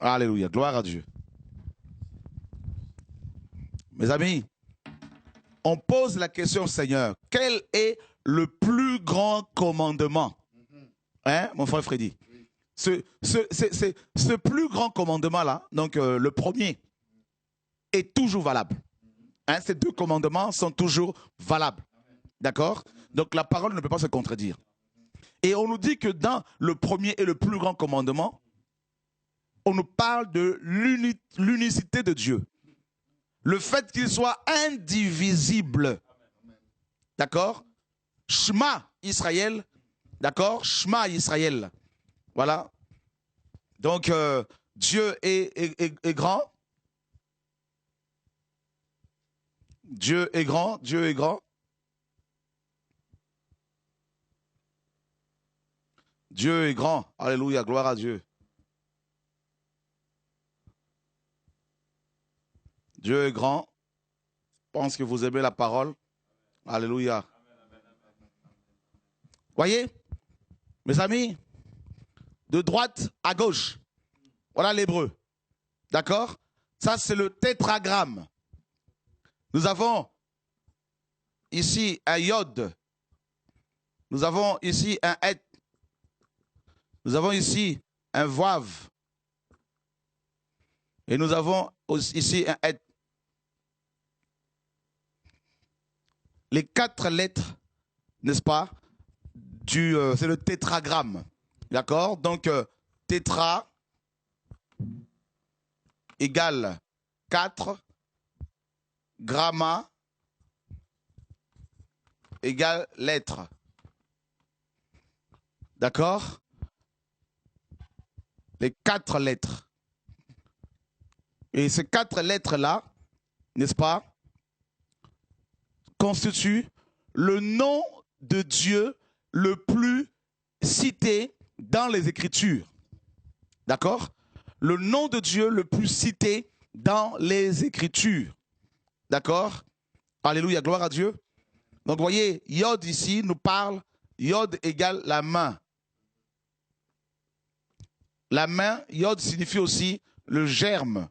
Alléluia, gloire à Dieu. Mes amis, on pose la question au Seigneur. Quel est le plus grand commandement? Hein, mon frère Freddy? Ce plus grand commandement-là, donc le premier, est toujours valable. Hein, ces deux commandements sont toujours valables. D'accord? Donc la parole ne peut pas se contredire. Et on nous dit que dans le premier et le plus grand commandement, on nous parle de l'unicité de Dieu. Le fait qu'il soit indivisible. D'accord? Shema Israël. D'accord? Shema Israël. Voilà. Donc, Dieu est grand. Dieu est grand. Dieu est grand. Dieu est grand. Alléluia. Gloire à Dieu. Dieu est grand. Je pense que vous aimez la parole. Alléluia. Voyez, mes amis, de droite à gauche. Voilà l'hébreu. D'accord? Ça, c'est le tétragramme. Nous avons ici un yod. Nous avons ici un et. Nous avons ici un vav. Et nous avons ici un et. Les 4 lettres, n'est-ce pas, c'est le tétragramme. D'accord? Donc, tétra égale 4, gramma égale lettre. D'accord? Les 4 lettres. Et ces 4 lettres-là, n'est-ce pas, constituent le nom de Dieu le plus cité dans les Écritures. D'accord? Le nom de Dieu le plus cité dans les Écritures. D'accord? Alléluia, gloire à Dieu. Donc, vous voyez, Yod ici nous parle, Yod égale la main. La main, Yod signifie aussi le germe.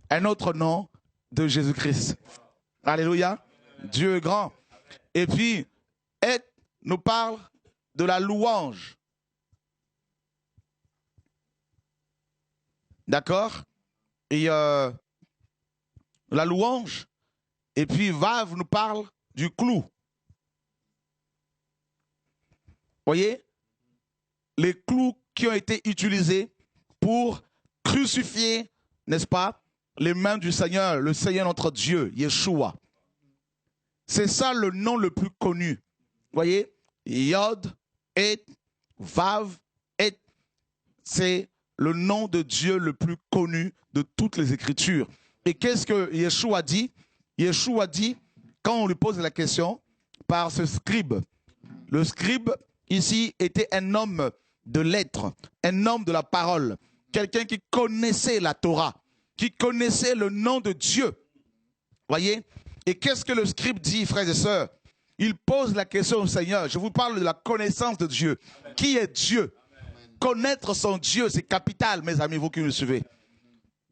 Un autre nom de Jésus-Christ. Alléluia. Dieu est grand. Et puis, Et nous parle de la louange. D'accord? Et la louange. Et puis Vav nous parle du clou. Voyez? Les clous qui ont été utilisés pour crucifier, n'est-ce pas, les mains du Seigneur, le Seigneur notre Dieu, Yeshua. C'est ça le nom le plus connu. Voyez? Yod, Et, Vav, Et. C'est le nom de Dieu le plus connu de toutes les Écritures. Et qu'est-ce que Yeshua dit? Yeshua dit, quand on lui pose la question, par ce scribe. Le scribe, ici, était un homme de lettres, un homme de la parole, quelqu'un qui connaissait la Torah, qui connaissait le nom de Dieu. Voyez? Et qu'est-ce que le scribe dit, frères et sœurs? Il pose la question au Seigneur. Je vous parle de la connaissance de Dieu. Amen. Qui est Dieu? Amen. Connaître son Dieu, c'est capital, mes amis, vous qui me suivez.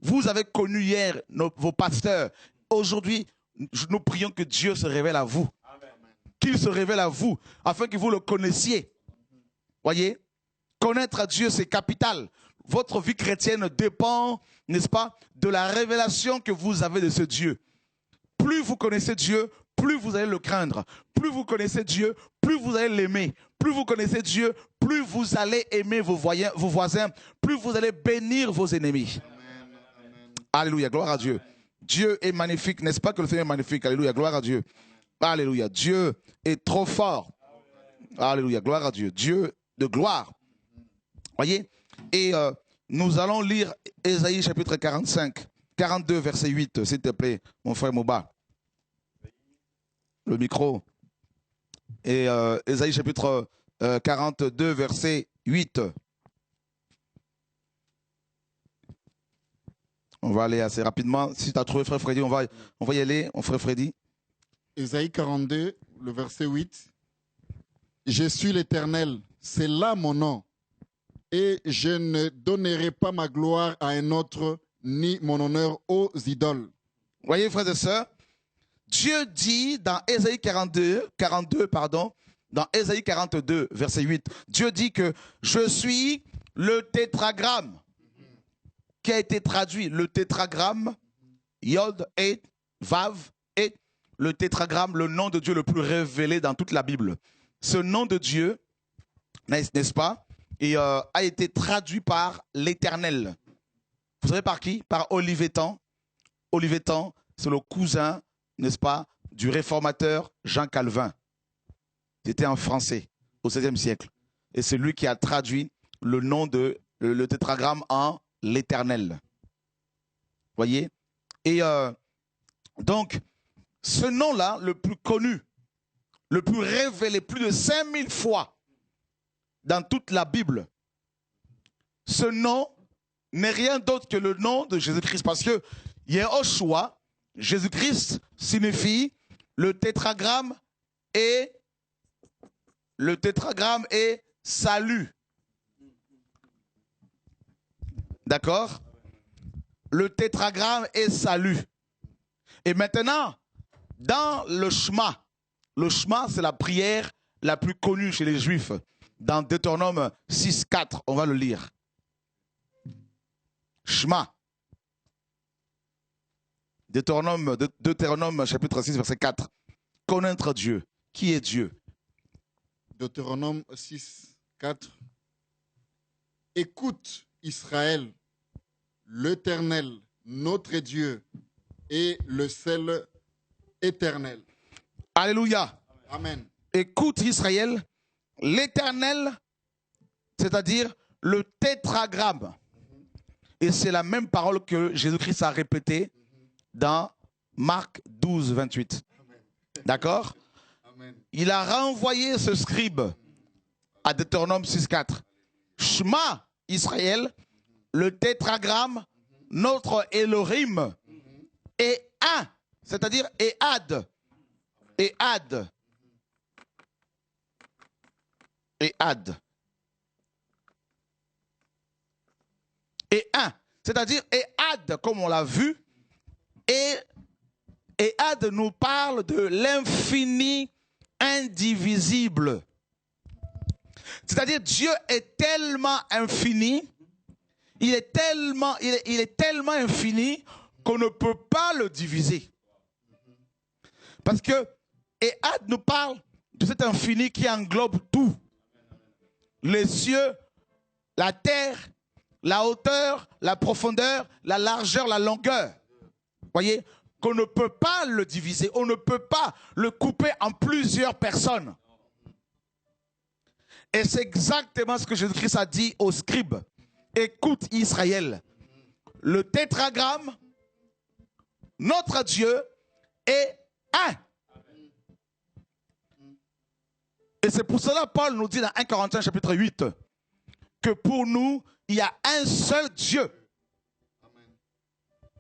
Vous avez connu hier vos pasteurs. Aujourd'hui, nous prions que Dieu se révèle à vous. Qu'il se révèle à vous, afin que vous le connaissiez. Voyez? Connaître Dieu, c'est capital. Votre vie chrétienne dépend, n'est-ce pas, de la révélation que vous avez de ce Dieu. Plus vous connaissez Dieu, plus vous allez le craindre. Plus vous connaissez Dieu, plus vous allez l'aimer. Plus vous connaissez Dieu, plus vous allez aimer vos voisins, plus vous allez bénir vos ennemis. Amen. Alléluia, gloire à Dieu. Dieu est magnifique, n'est-ce pas que le Seigneur est magnifique? Alléluia, gloire à Dieu. Alléluia, Dieu est trop fort. Alléluia, gloire à Dieu. Dieu de gloire. Voyez? Et nous allons lire Ésaïe chapitre 45, 42, verset 8, s'il te plaît, mon frère Mouba. Le micro. Et Ésaïe chapitre 42, verset 8. On va aller assez rapidement. Si tu as trouvé, frère Freddy, on va y aller, mon frère Freddy. Ésaïe 42, le verset 8. Je suis l'Éternel, c'est là mon nom. Et je ne donnerai pas ma gloire à un autre, ni mon honneur aux idoles. Voyez, frères et sœurs, Dieu dit dans Ésaïe 42, dans Ésaïe 42, verset 8, Dieu dit que je suis le tétragramme qui a été traduit. Le tétragramme, Yod, et Vav, et le tétragramme, le nom de Dieu le plus révélé dans toute la Bible. Ce nom de Dieu, n'est-ce pas, et, a été traduit par l'Éternel. Vous savez par qui? Par Olivetan. Olivetan, c'est le cousin, n'est-ce pas, du réformateur Jean Calvin. C'était un Français au XVIe siècle. Et c'est lui qui a traduit le nom de le tétragramme en l'Éternel. Voyez? Et donc, ce nom-là, le plus connu, le plus révélé, plus de 5000 fois dans toute la Bible, ce nom n'est rien d'autre que le nom de Jésus-Christ. Parce que Yehoshua, Jésus-Christ, signifie le tétragramme et salut. D'accord? Le tétragramme est salut. Et maintenant, dans le Shema c'est la prière la plus connue chez les Juifs. Dans Deutéronome 6, 4, on va le lire. Shema. Deutéronome chapitre 6, verset 4. Connaître Dieu. Qui est Dieu? Deutéronome 6, 4. Écoute Israël, l'Éternel, notre Dieu, est le seul éternel. Alléluia. Amen. Écoute Israël, l'Éternel, c'est-à-dire le tétragramme. Et c'est la même parole que Jésus-Christ a répétée dans Marc 12, 28. D'accord? Il a renvoyé ce scribe à Deutéronome 6, 4. Shema Israël, le tétragramme, notre Elohim, est un, c'est-à-dire Ehad. Ehad. Ehad. Et un, c'est-à-dire Ehad, comme on l'a vu, et Ehad nous parle de l'infini indivisible. C'est-à-dire Dieu est tellement infini, il est tellement infini qu'on ne peut pas le diviser. Parce que Ehad nous parle de cet infini qui englobe tout. Les cieux, la terre, la hauteur, la profondeur, la largeur, la longueur. Voyez, qu'on ne peut pas le diviser, on ne peut pas le couper en plusieurs personnes. Et c'est exactement ce que Jésus-Christ a dit aux scribes. Écoute Israël, le tétragramme, notre Dieu est un. Et c'est pour cela Paul nous dit dans 1 Corinthiens chapitre 8 que pour nous, il y a un seul Dieu.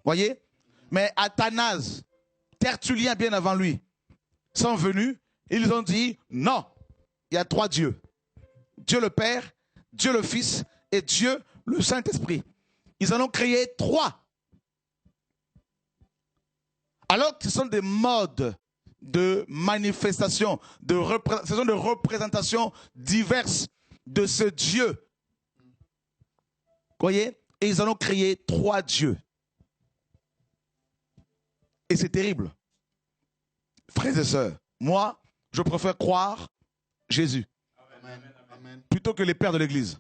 Voyez? Mais Athanase, Tertullien bien avant lui, sont venus, ils ont dit non, il y a trois dieux. Dieu le Père, Dieu le Fils et Dieu le Saint-Esprit. Ils en ont créé trois. Alors que ce sont des modes de manifestation, ce sont des représentations diverses de ce Dieu voyez, et ils en ont créé 3 dieux. Et c'est terrible. Frères et sœurs, moi, je préfère croire Jésus plutôt que les pères de l'Église.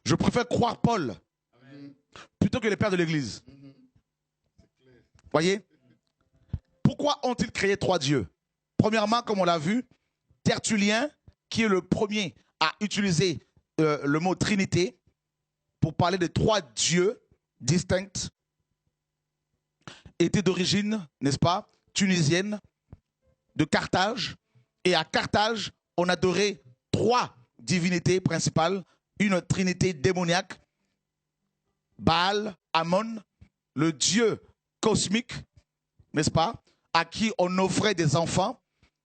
Je préfère croire Paul plutôt que les pères de l'Église. Voyez? Pourquoi ont-ils créé 3 dieux? Premièrement, comme on l'a vu, Tertullien, qui est le premier à utiliser le mot Trinité pour parler de 3 dieux distincts, était d'origine, n'est-ce pas, tunisienne, de Carthage. Et à Carthage, on adorait 3 divinités principales, une trinité démoniaque, Baal, Ammon, le dieu cosmique, n'est-ce pas, à qui on offrait des enfants.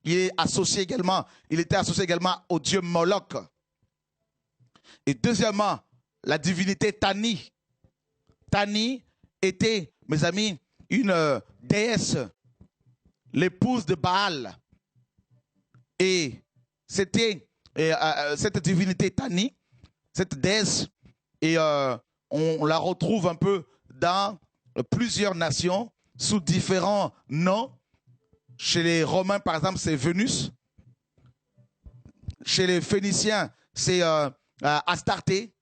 Il était associé également au dieu Moloch. Et deuxièmement, la divinité Tani. Tani était, mes amis, une déesse, l'épouse de Baal. Et c'était cette divinité Tani, cette déesse, et on la retrouve un peu dans plusieurs nations sous différents noms. Chez les Romains, par exemple, c'est Vénus. Chez les Phéniciens, c'est Astarté.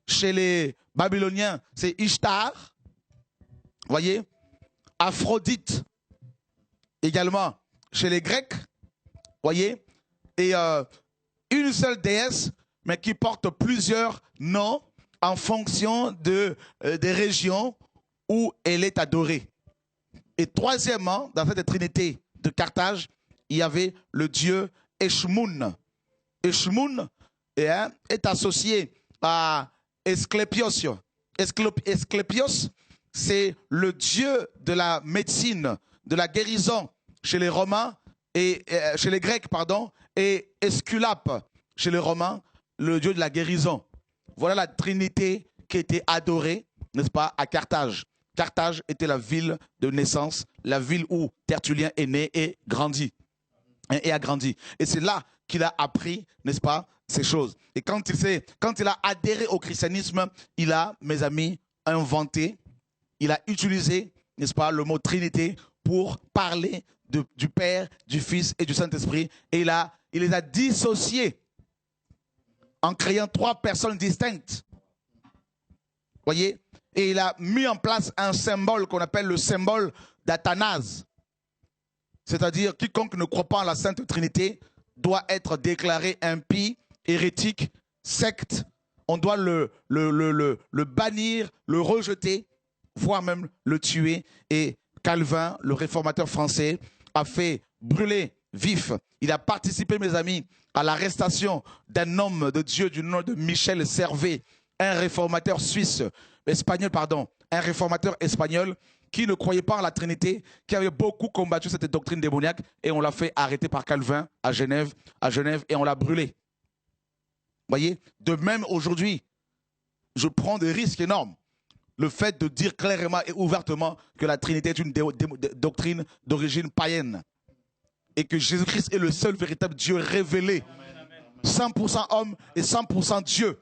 Chez les Babyloniens, c'est Ishtar. Voyez, Aphrodite également chez les Grecs. Voyez, et une seule déesse, mais qui porte plusieurs noms en fonction des régions où elle est adorée. Et troisièmement, dans cette trinité de Carthage, il y avait le dieu Eshmoun. Eshmoun est associé à Esclépios. Esclépios, c'est le dieu de la médecine, de la guérison chez les Romains, et chez les Grecs, pardon, et Esculape chez les Romains, le dieu de la guérison. Voilà la trinité qui était adorée, n'est-ce pas, à Carthage. Carthage était la ville de naissance, la ville où Tertullien est né et grandi. Et a grandi. Et c'est là qu'il a appris, n'est-ce pas, ces choses. Et quand il a adhéré au christianisme, il a, mes amis, inventé, il a utilisé, n'est-ce pas, le mot Trinité pour parler du Père, du Fils et du Saint-Esprit. Et il les a dissociés en créant 3 personnes distinctes. Voyez? Et il a mis en place un symbole qu'on appelle le symbole d'Athanase. C'est-à-dire, quiconque ne croit pas en la Sainte Trinité doit être déclaré impie, hérétique, secte. On doit le bannir, le rejeter, voire même le tuer. Et Calvin, le réformateur français, a fait brûler vif. Il a participé, mes amis, à l'arrestation d'un homme de Dieu du nom de Michel Servet, un réformateur espagnol qui ne croyait pas en la Trinité, qui avait beaucoup combattu cette doctrine démoniaque, et on l'a fait arrêter par Calvin à Genève, et on l'a brûlé. Voyez, de même aujourd'hui, je prends des risques énormes. Le fait de dire clairement et ouvertement que la Trinité est une doctrine d'origine païenne et que Jésus-Christ est le seul véritable Dieu révélé, 100% homme et 100% Dieu.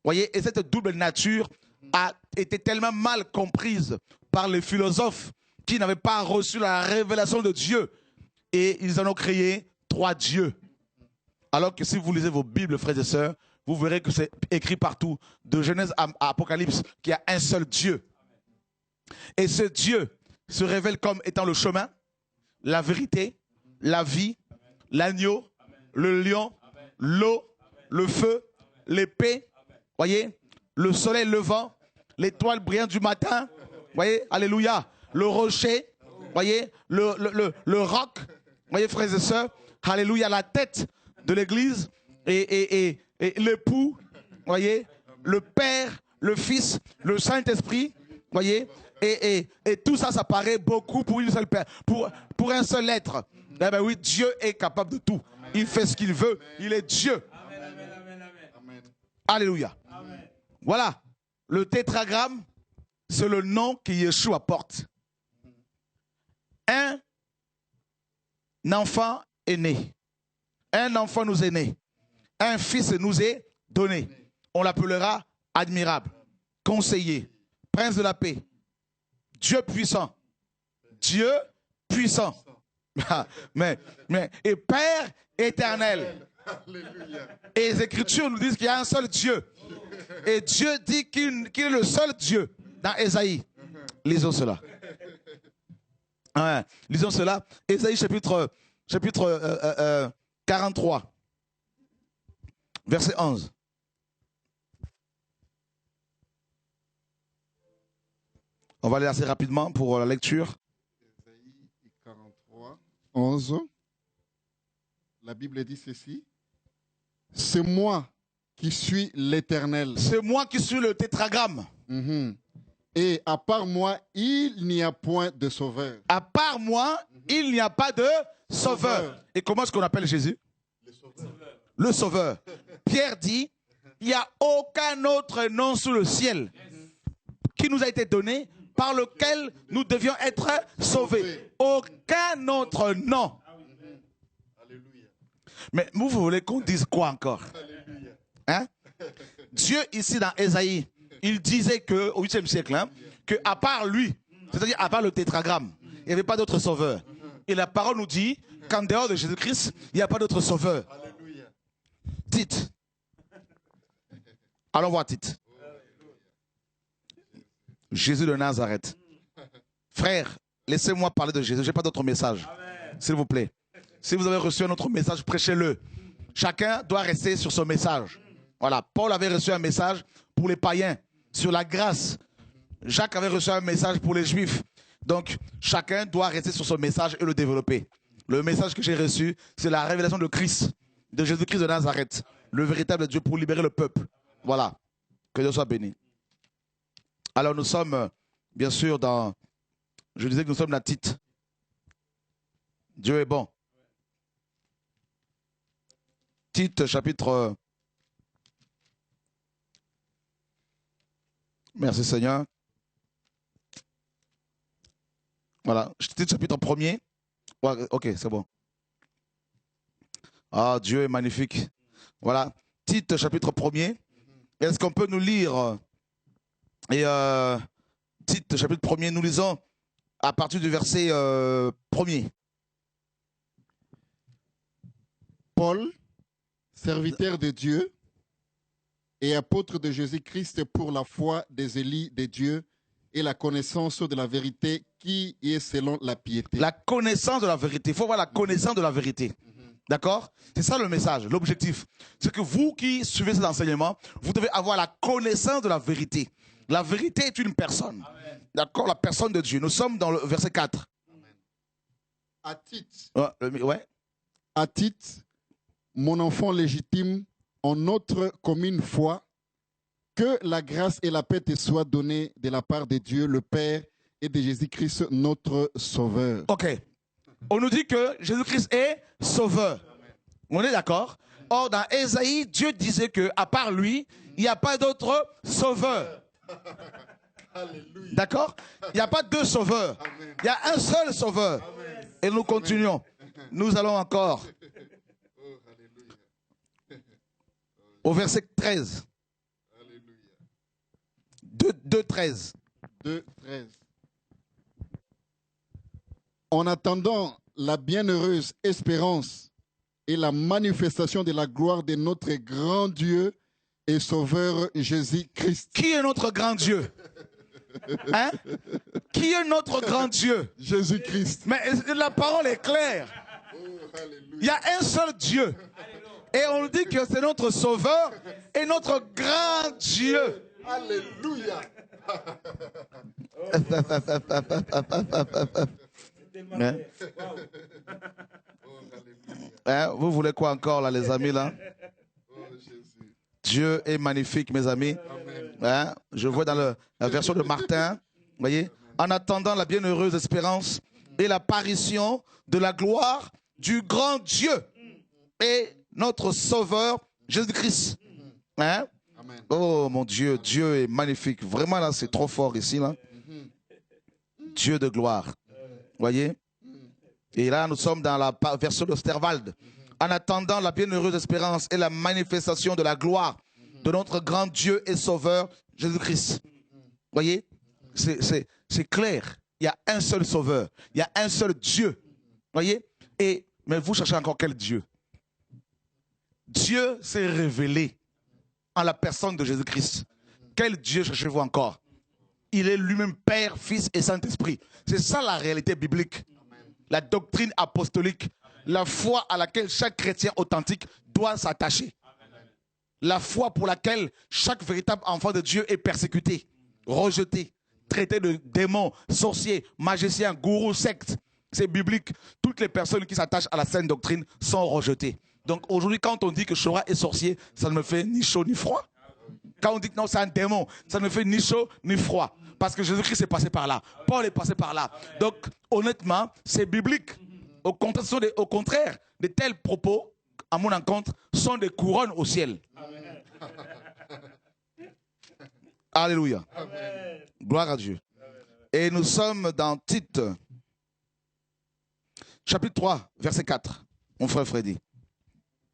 Voyez, et cette double nature a été tellement mal comprise par les philosophes qui n'avaient pas reçu la révélation de Dieu, et ils en ont créé 3 dieux. Alors que si vous lisez vos Bibles, frères et sœurs, vous verrez que c'est écrit partout, de Genèse à Apocalypse, qu'il y a un seul Dieu. Et ce Dieu se révèle comme étant le chemin, la vérité, la vie, l'agneau, le lion, l'eau, le feu, l'épée, voyez, le soleil levant, l'étoile brillante du matin, voyez, alléluia, le rocher, voyez, le roc, voyez, frères et sœurs, alléluia, la tête de l'église, et l'époux, voyez, le Père, le Fils, le Saint-Esprit, voyez, et tout ça, ça paraît beaucoup pour une seule pour un seul être. Eh bien oui, Dieu est capable de tout. Il fait ce qu'il veut, il est Dieu. Alléluia. Voilà, le tétragramme, c'est le nom que Yeshua porte. Un enfant est né. Un enfant nous est né. Un fils nous est donné. On l'appellera admirable, conseiller, prince de la paix, Dieu puissant. Dieu puissant. Et Père éternel. Et les Écritures nous disent qu'il y a un seul Dieu. Et Dieu dit qu'il est le seul Dieu dans Ésaïe. Lisons cela. Ouais, lisons cela. Ésaïe chapitre 43, verset 11. On va aller assez rapidement pour la lecture. Ésaïe 43, 11. La Bible dit ceci. C'est moi qui suis l'Éternel. C'est moi qui suis le tétragramme. Et à part moi, il n'y a point de sauveur. À part moi, il n'y a pas de sauveur. Et comment est-ce qu'on appelle Jésus? Le sauveur. Pierre dit, il n'y a aucun autre nom sous le ciel qui nous a été donné par lequel nous devions être sauvés. Aucun autre nom. Mais vous voulez qu'on dise quoi encore? Hein? Dieu ici dans Ésaïe, il disait que au 8e siècle, que à part lui, c'est-à-dire à part le tétragramme, il n'y avait pas d'autre sauveur. Et la parole nous dit qu'en dehors de Jésus-Christ, il n'y a pas d'autre sauveur. Tite. Allons voir Tite. Jésus de Nazareth. Frère, laissez-moi parler de Jésus. Je n'ai pas d'autre message. S'il vous plaît. Si vous avez reçu un autre message, prêchez-le. Chacun doit rester sur son message. Voilà. Paul avait reçu un message pour les païens, sur la grâce. Jacques avait reçu un message pour les juifs. Donc, chacun doit rester sur son message et le développer. Le message que j'ai reçu, c'est la révélation de Christ, de Jésus-Christ de Nazareth, le véritable Dieu pour libérer le peuple. Voilà. Que Dieu soit béni. Alors, nous sommes, bien sûr, je disais que nous sommes dans Tite. Dieu est bon. Tite, chapitre... Merci Seigneur. Voilà, Tite, chapitre 1er. Ouais, ok, c'est bon. Ah, Dieu est magnifique. Voilà, Tite, chapitre 1er. Est-ce qu'on peut nous lire Tite, chapitre 1er, nous lisons à partir du verset 1er. Paul, serviteur de Dieu et apôtre de Jésus-Christ pour la foi des élus de Dieu et la connaissance de la vérité qui est selon la piété. La connaissance de la vérité. Il faut avoir la connaissance de la vérité. D'accord? C'est ça le message, l'objectif. C'est que vous qui suivez cet enseignement, vous devez avoir la connaissance de la vérité. La vérité est une personne. D'accord? La personne de Dieu. Nous sommes dans le verset 4. Amen. À Tite. Ouais. À Tite, mon enfant légitime, en notre commune foi, que la grâce et la paix te soient données de la part de Dieu, le Père, et de Jésus-Christ, notre Sauveur. Ok. On nous dit que Jésus-Christ est Sauveur. On est d'accord? Or, dans Ésaïe, Dieu disait qu'à part lui, il n'y a pas d'autre Sauveur. D'accord? Il n'y a pas deux sauveurs. Il y a un seul Sauveur. Et nous continuons. Nous allons encore au verset 13. 2:13. 2:13. En attendant la bienheureuse espérance et la manifestation de la gloire de notre grand Dieu et Sauveur Jésus-Christ. Qui est notre grand Dieu? Hein? Qui est notre grand Dieu? Jésus-Christ. Mais la parole est claire. Il y a un seul Dieu. Et on dit que c'est notre Sauveur et notre grand Dieu. Alléluia. Hein? Vous voulez quoi encore là, les amis là? Dieu est magnifique, mes amis. Hein? Je vois dans la version de Martin, vous voyez, en attendant la bienheureuse espérance et l'apparition de la gloire du grand Dieu et notre Sauveur Jésus-Christ. Hein? Oh mon Dieu, Dieu est magnifique. Vraiment là, c'est trop fort ici là. Dieu de gloire. Voyez? Et là, nous sommes dans la version de Sterwald. En attendant la bienheureuse espérance et la manifestation de la gloire de notre grand Dieu et Sauveur, Jésus-Christ. Voyez, c'est clair. Il y a un seul Sauveur. Il y a un seul Dieu. Voyez, mais vous cherchez encore quel Dieu? Dieu s'est révélé en la personne de Jésus-Christ. Quel Dieu cherchez-vous encore? Il est lui-même Père, Fils et Saint-Esprit. C'est ça la réalité biblique. La doctrine apostolique. La foi à laquelle chaque chrétien authentique doit s'attacher. La foi pour laquelle chaque véritable enfant de Dieu est persécuté, rejeté, traité de démons, sorciers, magiciens, gourous, sectes. C'est biblique. Toutes les personnes qui s'attachent à la saine doctrine sont rejetées. Donc aujourd'hui, quand on dit que Chora est sorcier, ça ne me fait ni chaud ni froid. Quand on dit que non, c'est un démon, ça ne me fait ni chaud ni froid. Parce que Jésus-Christ est passé par là. Paul est passé par là. Donc, honnêtement, c'est biblique. Au contraire, de tels propos, à mon encontre, sont des couronnes au ciel. Amen. Alléluia. Amen. Gloire à Dieu. Amen. Et nous sommes dans Tite, chapitre 3, verset 4. Mon frère Freddy.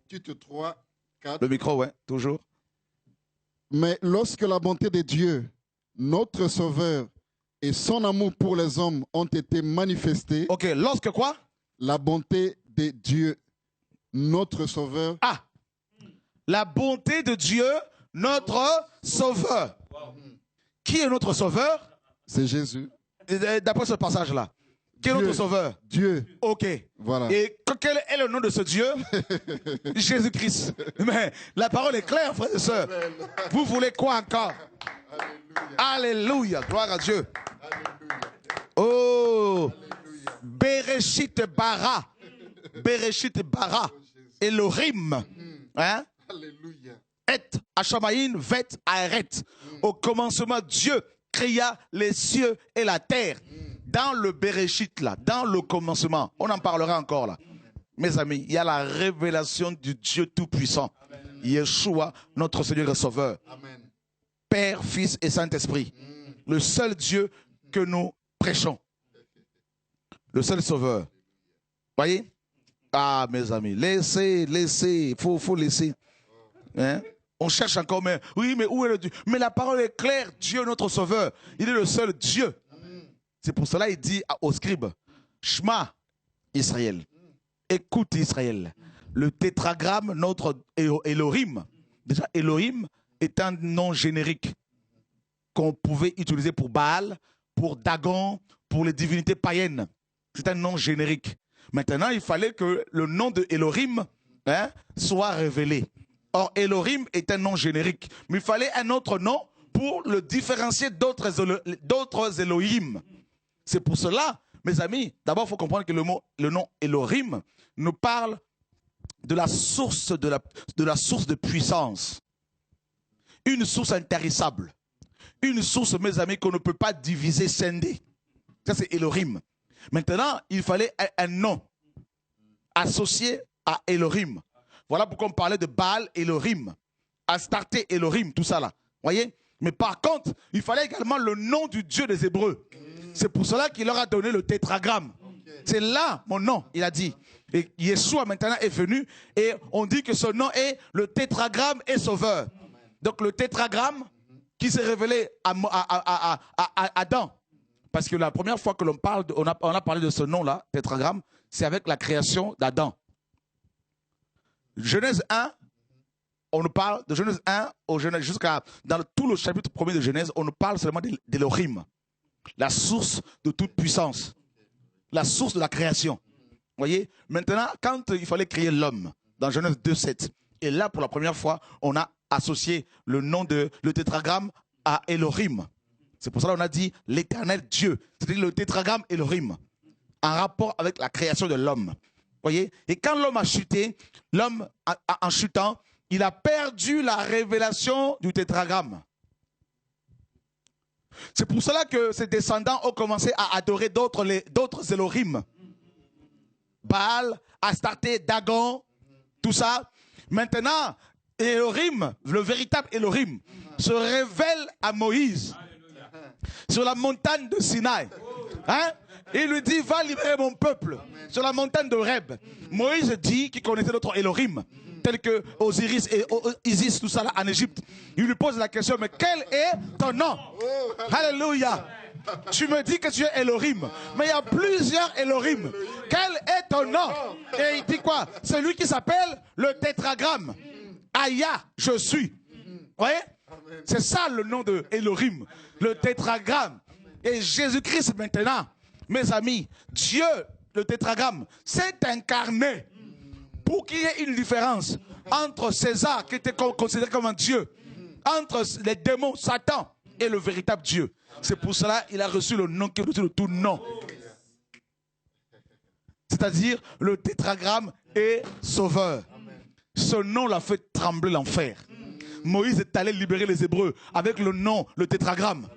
Tite 3, 4. Le micro, ouais, toujours. Mais lorsque la bonté de Dieu, notre Sauveur, et son amour pour les hommes ont été manifestés. Ok, lorsque quoi? La bonté de Dieu, notre Sauveur. Ah, la bonté de Dieu, notre Sauveur. Qui est notre Sauveur? C'est Jésus. D'après ce passage-là. Qui est notre Sauveur? Dieu. Ok. Voilà. Et quel est le nom de ce Dieu? Jésus-Christ. Mais la parole est claire, frères et sœurs. Vous voulez quoi encore? Alléluia. Alléluia. Gloire à Dieu. Alléluia. Oh. Alléluia. Bereshit bara. Bereshit bara. Elohim. Hein? Alléluia. Et Hashamaïn vet aeret. Au commencement, Dieu créa les cieux et la terre. Dans le Bereshit, là, dans le commencement, on en parlera encore là. Mes amis, il y a la révélation du Dieu Tout-Puissant. Yeshua, notre Seigneur et Sauveur. Amen. Père, Fils et Saint-Esprit. Le seul Dieu que nous prêchons. Le seul Sauveur. Voyez? Ah, mes amis, laissez, il faut laisser. Hein? On cherche encore, mais oui, mais où est le Dieu? Mais la parole est claire, Dieu notre Sauveur. Il est le seul Dieu. C'est pour cela qu'il dit aux scribes, Shema Israël, écoute Israël. Le tétragramme, notre Elohim. Déjà, Elohim est un nom générique qu'on pouvait utiliser pour Baal, pour Dagon, pour les divinités païennes. C'est un nom générique. Maintenant, il fallait que le nom de Elohim soit révélé. Or, Elohim est un nom générique. Mais il fallait un autre nom pour le différencier d'autres Elohim. C'est pour cela, mes amis, d'abord il faut comprendre que le nom Elohim nous parle de la source de puissance. Une source intarissable. Une source, mes amis, qu'on ne peut pas diviser, scinder. Ça c'est Elohim. Maintenant, il fallait un nom associé à Elohim. Voilà pourquoi on parlait de Baal Elohim, Astarté Elohim, tout ça là. Voyez? Mais par contre, il fallait également le nom du Dieu des Hébreux. C'est pour cela qu'il leur a donné le tétragramme. C'est là mon nom, il a dit. Et Yeshua maintenant est venu et on dit que ce nom est le tétragramme et sauveur. Donc le tétragramme qui s'est révélé à Adam. Parce que la première fois que l'on parle, on a parlé de ce nom-là, tétragramme, c'est avec la création d'Adam. Genèse 1, on nous parle de Genèse 1 au Genèse, jusqu'à dans tout le chapitre 1er de Genèse, on nous parle seulement d'Elohim. La source de toute puissance. La source de la création. Vous voyez? Maintenant, quand il fallait créer l'homme, dans Genèse 2:7, et là, pour la première fois, on a associé le nom de le tétragramme à Elohim. C'est pour ça qu'on a dit l'éternel Dieu. C'est-à-dire le tétragramme Elohim. En rapport avec la création de l'homme. Vous voyez? Et quand l'homme a chuté, l'homme, en chutant, il a perdu la révélation du tétragramme. C'est pour cela que ses descendants ont commencé à adorer d'autres Elohim. Baal, Astarté, Dagon, tout ça. Maintenant, Elohim, le véritable Elohim, se révèle à Moïse sur la montagne de Sinaï. Hein? Il lui dit, va libérer mon peuple sur la montagne de Horeb. Moïse dit qu'il connaissait notre Elohim. tels que Osiris et Isis, tout ça là en Égypte. Il lui pose la question, mais quel est ton nom? Alléluia. Tu me dis que tu es Elohim, mais il y a plusieurs Elohim. Quel est ton nom? Et il dit quoi? Celui qui s'appelle le tétragramme. Aya, je suis. Vous voyez? C'est ça le nom de Elohim, le tétragramme. Et Jésus-Christ maintenant, mes amis, Dieu, le tétragramme, s'est incarné pour qu'il y ait une différence entre César, qui était considéré comme un Dieu, entre les démons, Satan, et le véritable Dieu. C'est pour cela qu'il a reçu le nom qui est au-dessus de tout nom. C'est-à-dire le tétragramme est sauveur. Ce nom l'a fait trembler l'enfer. Moïse est allé libérer les Hébreux avec le nom, le tétragramme.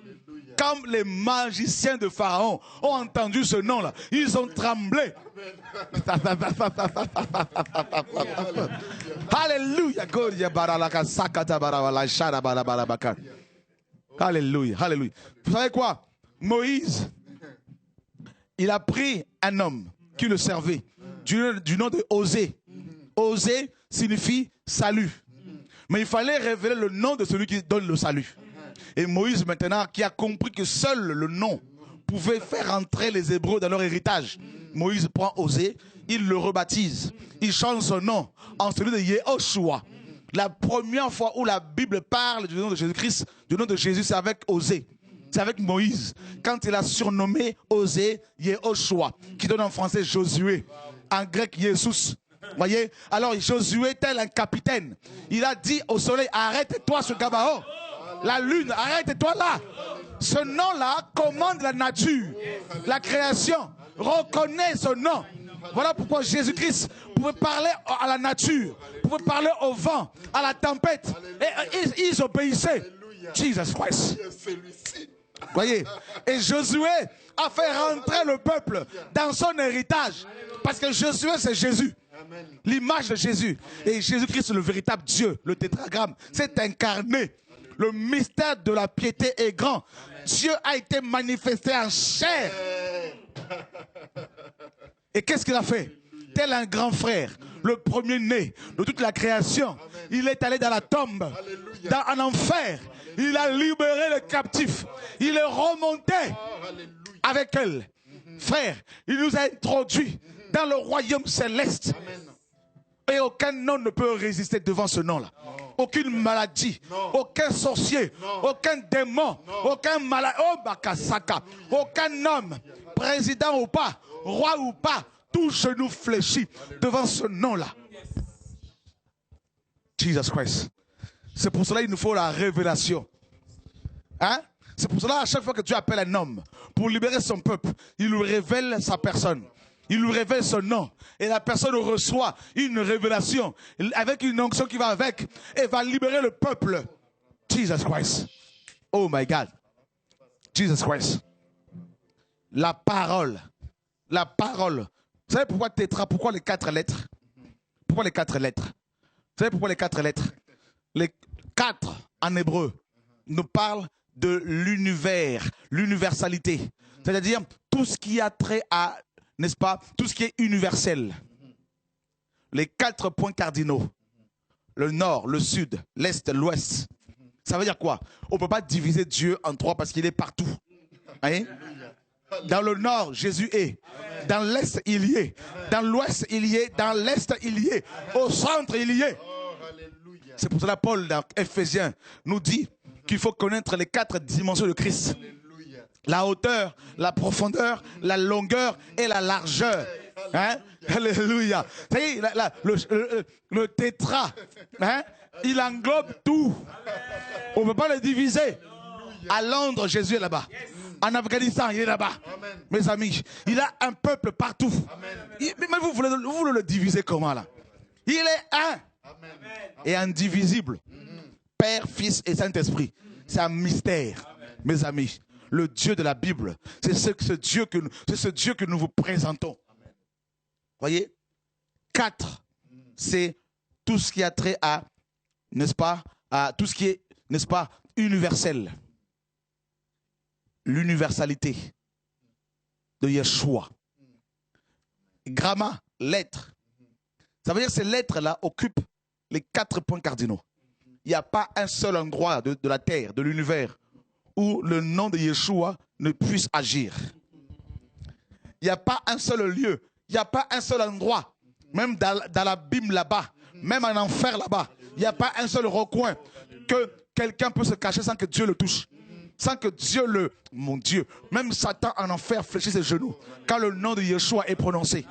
Quand les magiciens de Pharaon ont entendu ce nom-là, ils ont tremblé. Alléluia. Alléluia. Alléluia. Vous savez quoi? Moïse, il a pris un homme qui le servait du nom de Osée. Osée signifie salut. Mais il fallait révéler le nom de celui qui donne le salut. Et Moïse maintenant, qui a compris que seul le nom pouvait faire entrer les Hébreux dans leur héritage, Moïse prend Osée, il le rebaptise, il change son nom en celui de Yehoshua. La première fois où la Bible parle du nom de Jésus-Christ, du nom de Jésus, c'est avec Osée. C'est avec Moïse, quand il a surnommé Osée Yehoshua, qui donne en français Josué, en grec Jesus. Voyez? Alors Josué, tel un capitaine, il a dit au soleil, arrête-toi sur Gabaon. La lune, arrête-toi là. Ce nom-là commande la nature, la création. Reconnaît ce nom. Voilà pourquoi Jésus-Christ pouvait parler à la nature, pouvait parler au vent, à la tempête. Et ils obéissaient. Jesus Christ. Voyez? Et Josué a fait rentrer le peuple dans son héritage. Parce que Josué, c'est Jésus. L'image de Jésus. Et Jésus-Christ, le véritable Dieu, le tétragramme, s'est incarné. Le mystère de la piété est grand. Dieu a été manifesté en chair. Et qu'est-ce qu'il a fait? Tel un grand frère, le premier-né de toute la création. Il est allé dans la tombe, en enfer. Il a libéré les captifs. Il est remonté avec elle. Frère, il nous a introduits dans le royaume céleste. Et aucun nom ne peut résister devant ce nom-là. Aucune maladie, aucun sorcier, aucun démon, aucun malade, aucun homme, président ou pas, roi ou pas, tout genou fléchit devant ce nom-là. Jesus Christ. C'est pour cela qu'il nous faut la révélation. Hein? C'est pour cela à chaque fois que Dieu appelle un homme pour libérer son peuple, il lui révèle sa personne. Il lui révèle son nom. Et la personne reçoit une révélation avec une onction qui va avec et va libérer le peuple. Jesus Christ. Oh my God. Jesus Christ. La parole. La parole. Vous savez pourquoi tétra? Pourquoi les 4 lettres? Pourquoi les 4 lettres? Vous savez pourquoi les 4 lettres? Les 4 en hébreu nous parlent de l'univers, l'universalité. C'est-à-dire tout ce qui a trait à, n'est-ce pas, tout ce qui est universel. Les 4 points cardinaux. Le nord, le sud, l'est, l'ouest. Ça veut dire quoi? On ne peut pas diviser Dieu en 3 parce qu'il est partout. Hein? Dans le nord, Jésus est. Dans l'est, il y est. Dans l'ouest, il y est. Dans l'est, il y est. Au centre, il y est. C'est pour cela Paul, dans Ephésiens, nous dit qu'il faut connaître les 4 dimensions de Christ. La hauteur, la profondeur, la longueur et la largeur. Hein? Alléluia. Ça y est, le tétra, hein? Il englobe tout. On ne peut pas le diviser. À Londres, Jésus est là-bas. En Afghanistan, il est là-bas. Mes amis, il a un peuple partout. Mais vous voulez le diviser comment là? Il est un. Et indivisible. Père, Fils et Saint-Esprit. C'est un mystère, mes amis. Le Dieu de la Bible, c'est ce Dieu que nous vous présentons. Voyez? 4, c'est tout ce qui a trait à, n'est-ce pas, à tout ce qui est, n'est-ce pas, universel. L'universalité de Yeshua. Gramma, lettre. Ça veut dire que ces lettres-là occupent les 4 points cardinaux. Il n'y a pas un seul endroit de la terre, de l'univers, où le nom de Yeshua ne puisse agir. Il n'y a pas un seul lieu, il n'y a pas un seul endroit, même dans l'abîme là-bas, même en enfer là-bas, il n'y a pas un seul recoin que quelqu'un peut se cacher sans que Dieu le touche. Sans que Dieu le... Mon Dieu, même Satan en enfer fléchit ses genoux quand le nom de Yeshua est prononcé.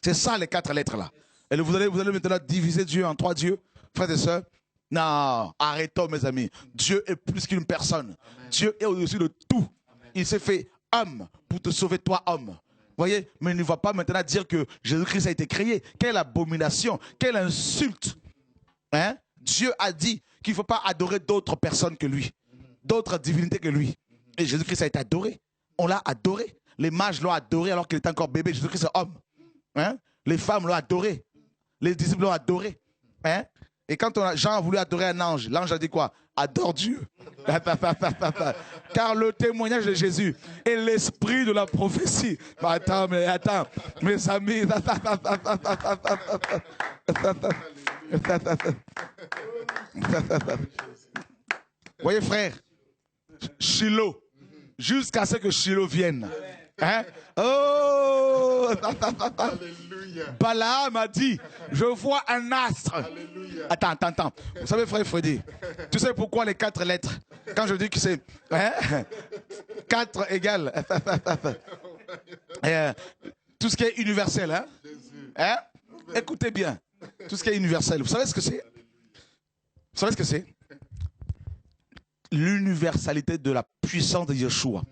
C'est ça les 4 lettres là. Et vous allez maintenant diviser Dieu en 3 dieux, frères et sœurs. Non, arrêtons mes amis. Dieu est plus qu'une personne. Dieu est au-dessus de tout. Il s'est fait homme pour te sauver toi homme. Voyez, mais il ne va pas maintenant dire que Jésus-Christ a été créé. Quelle abomination, quelle insulte. Hein? Dieu a dit qu'il ne faut pas adorer d'autres personnes que lui, d'autres divinités que lui. Et Jésus-Christ a été adoré. On l'a adoré. Les mages l'ont adoré alors qu'il était encore bébé. Jésus-Christ est homme. Hein? Les femmes l'ont adoré. Les disciples l'ont adoré. Hein? Et quand Jean a voulu adorer un ange, l'ange a dit quoi? Adore Dieu. Car le témoignage de Jésus est l'esprit de la prophétie. Attends, mes amis. Voyez frère, Shiloh, jusqu'à ce que Shiloh vienne. Hein? Oh! Balaam a dit, je vois un astre. Alléluia. Attends. Vous savez, frère Freddy, tu sais pourquoi les 4 lettres? Quand je dis que c'est 4 égale tout ce qui est universel. Hein? Écoutez bien, tout ce qui est universel. Vous savez ce que c'est? Vous savez ce que c'est? L'universalité de la puissance de Yeshua.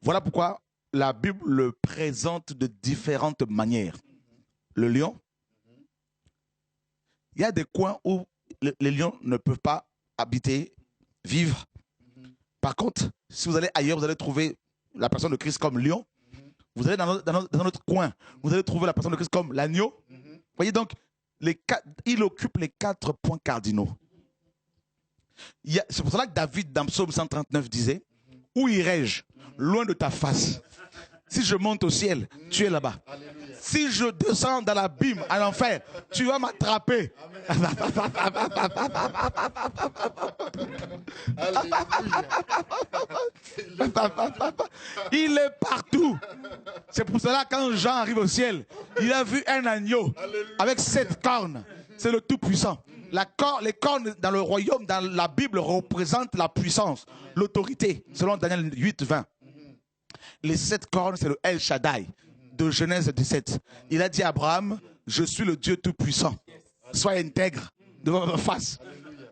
Voilà pourquoi la Bible le présente de différentes manières. Le lion, il y a des coins où les lions ne peuvent pas habiter, vivre. Par contre, si vous allez ailleurs, vous allez trouver la personne de Christ comme lion. Vous allez dans un autre coin, vous allez trouver la personne de Christ comme l'agneau. Voyez donc, il occupe les 4 points cardinaux. C'est pour cela que David, dans Psaume 139, disait, où irai-je, loin de ta face? Si je monte au ciel, tu es là-bas. Si je descends dans l'abîme, à l'enfer, tu vas m'attraper. Il est partout. C'est pour cela quand Jean arrive au ciel, il a vu un agneau avec 7 cornes. C'est le Tout-Puissant. Les cornes dans le royaume, dans la Bible, représentent la puissance, l'autorité, selon Daniel 8, 20. Les 7 cornes, c'est le El Shaddai de Genèse 17. Il a dit à Abraham, je suis le Dieu Tout-Puissant. Sois intègre devant ma face.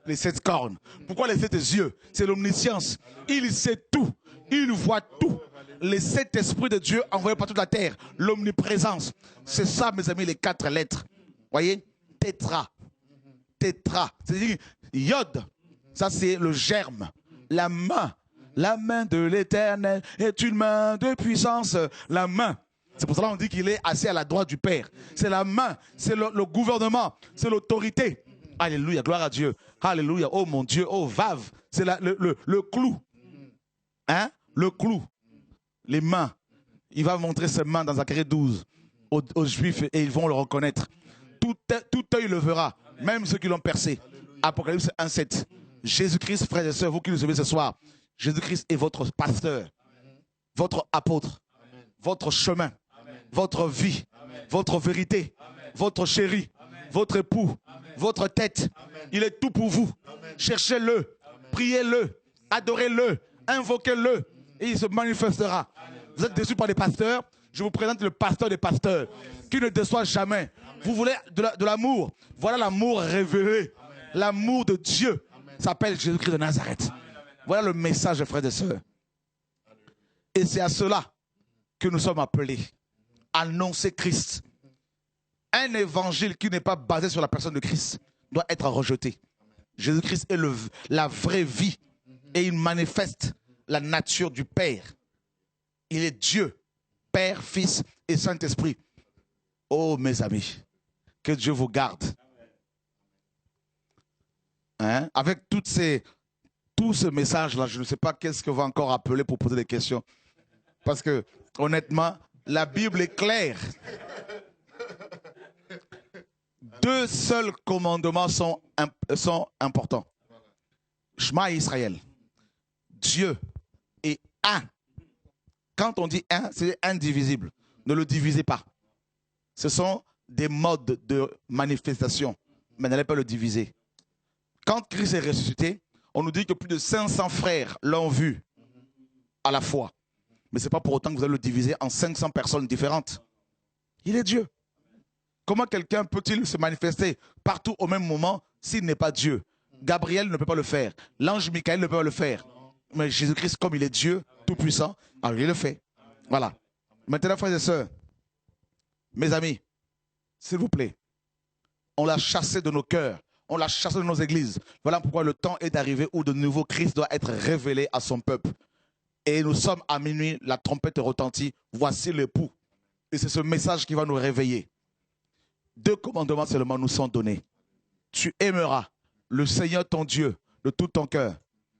Les 7 cornes. Pourquoi les 7 yeux? C'est l'omniscience. Il sait tout. Il voit tout. Les 7 esprits de Dieu envoyés par toute la terre. L'omniprésence. C'est ça, mes amis, les 4 lettres. Voyez? Tétra. Tétra. C'est-à-dire Yod. Ça, c'est le germe. La main. La main de l'Éternel est une main de puissance. La main. C'est pour cela qu'on dit qu'il est assis à la droite du Père. C'est la main, c'est le gouvernement, c'est l'autorité. Alléluia, gloire à Dieu. Alléluia, oh mon Dieu, oh Vav. C'est le clou. Hein? Le clou. Les mains. Il va montrer ses mains dans Zacharie 12 aux Juifs et ils vont le reconnaître. Tout œil le verra, même ceux qui l'ont percé. Apocalypse 1,7. Jésus-Christ, frères et sœurs, vous qui nous suivez ce soir, Jésus-Christ est votre pasteur, votre apôtre, votre chemin, votre vie, votre vérité, votre chéri, votre époux, votre tête. Il est tout pour vous. Cherchez-le, priez-le, adorez-le, invoquez-le et il se manifestera. Vous êtes déçus par les pasteurs? Je vous présente le pasteur des pasteurs qui ne déçoit jamais. Vous voulez de l'amour? Voilà l'amour révélé. L'amour de Dieu s'appelle Jésus-Christ de Nazareth. Voilà le message, frères et sœurs. Et c'est à cela que nous sommes appelés. Annoncer Christ. Un évangile qui n'est pas basé sur la personne de Christ doit être rejeté. Jésus-Christ est la vraie vie et il manifeste la nature du Père. Il est Dieu, Père, Fils et Saint-Esprit. Oh mes amis, que Dieu vous garde. Hein? Avec tout ce message-là, je ne sais pas qu'est-ce que va encore appeler pour poser des questions. Parce que, honnêtement, la Bible est claire. 2 seuls commandements sont importants. Shema Israël. Dieu est un. Quand on dit un, c'est indivisible. Ne le divisez pas. Ce sont des modes de manifestation, mais n'allez pas le diviser. Quand Christ est ressuscité, on nous dit que plus de 500 frères l'ont vu à la fois. Mais ce n'est pas pour autant que vous allez le diviser en 500 personnes différentes. Il est Dieu. Comment quelqu'un peut-il se manifester partout au même moment s'il n'est pas Dieu? Gabriel ne peut pas le faire. L'ange Michael ne peut pas le faire. Mais Jésus-Christ, comme il est Dieu, tout-puissant, alors il le fait. Voilà. Maintenant, frères et sœurs, mes amis, s'il vous plaît, on l'a chassé de nos cœurs, on l'a chassé de nos églises. Voilà pourquoi le temps est d'arriver où de nouveau Christ doit être révélé à son peuple. Et nous sommes à minuit, la trompette retentit, voici l'époux. Et c'est ce message qui va nous réveiller. 2 commandements seulement nous sont donnés. Tu aimeras le Seigneur ton Dieu de tout ton cœur,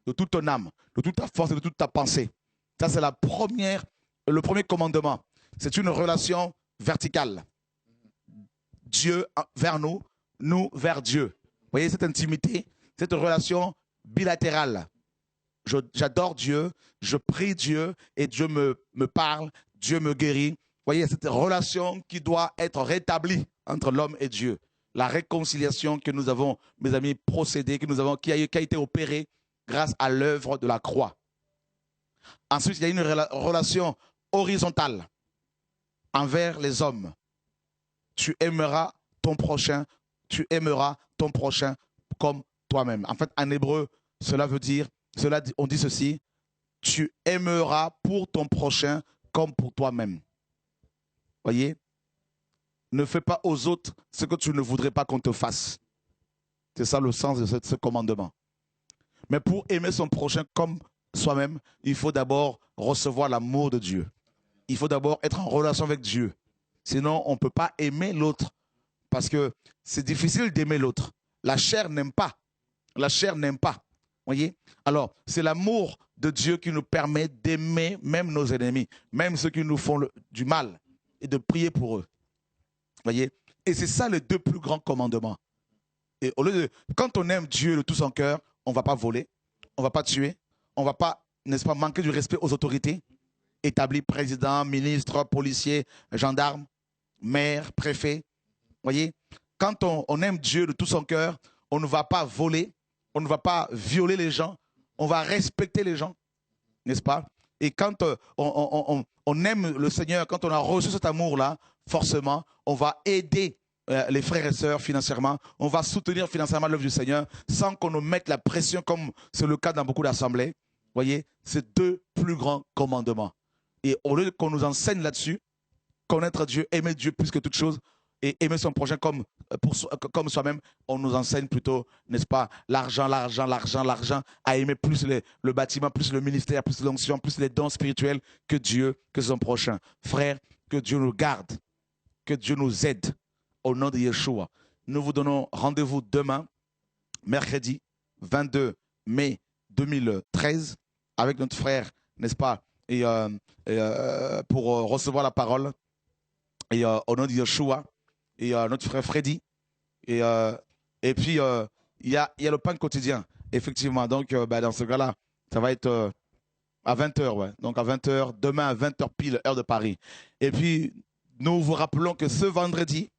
de toute ton âme, de toute ta force et de toute ta pensée. Ça, c'est le premier commandement. C'est une relation verticale. Dieu vers nous, nous vers Dieu. Vous voyez cette intimité, cette relation bilatérale. J'adore Dieu, je prie Dieu et Dieu me parle, Dieu me guérit. Vous voyez cette relation qui doit être rétablie entre l'homme et Dieu. La réconciliation que nous avons, mes amis, procédée, qui a été opérée grâce à l'œuvre de la croix. Ensuite, il y a une relation horizontale envers les hommes. Tu aimeras ton prochain comme toi-même. En fait, en hébreu, cela veut dire, on dit ceci, tu aimeras pour ton prochain comme pour toi-même. Voyez? Ne fais pas aux autres ce que tu ne voudrais pas qu'on te fasse. C'est ça le sens de ce commandement. Mais pour aimer son prochain comme soi-même, il faut d'abord recevoir l'amour de Dieu. Il faut d'abord être en relation avec Dieu. Sinon, on ne peut pas aimer l'autre. Parce que c'est difficile d'aimer l'autre. La chair n'aime pas. La chair n'aime pas. Voyez? Alors, c'est l'amour de Dieu qui nous permet d'aimer même nos ennemis, même ceux qui nous font du mal, et de prier pour eux. Voyez? Et c'est ça les 2 plus grands commandements. Et quand on aime Dieu de tout son cœur, on ne va pas voler, on ne va pas tuer, on ne va pas, n'est-ce pas, manquer du respect aux autorités, établis, président, ministre, policier, gendarme, maire, préfet. Voyez? Quand on aime Dieu de tout son cœur, on ne va pas voler, on ne va pas violer les gens, on va respecter les gens, n'est-ce pas? Et quand on aime le Seigneur, quand on a reçu cet amour-là, forcément, on va aider les frères et sœurs financièrement, on va soutenir financièrement l'œuvre du Seigneur sans qu'on nous mette la pression comme c'est le cas dans beaucoup d'assemblées. Voyez, c'est 2 plus grands commandements. Et au lieu qu'on nous enseigne là-dessus, connaître Dieu, aimer Dieu plus que toute chose, et aimer son prochain comme soi-même, on nous enseigne plutôt, n'est-ce pas, l'argent, à aimer plus le bâtiment, plus le ministère, plus l'onction, plus les dons spirituels que Dieu, que son prochain. Frère, que Dieu nous garde, que Dieu nous aide, au nom de Yeshua. Nous vous donnons rendez-vous demain, mercredi 22 mai 2013, avec notre frère, n'est-ce pas, pour recevoir la parole, et au nom de Yeshua, et notre frère Freddy, et puis il y a le pain quotidien, effectivement. Donc dans ce cas-là, ça va être à 20h, ouais. Donc à 20h, demain à 20h pile, heure de Paris. Et puis nous vous rappelons que ce vendredi,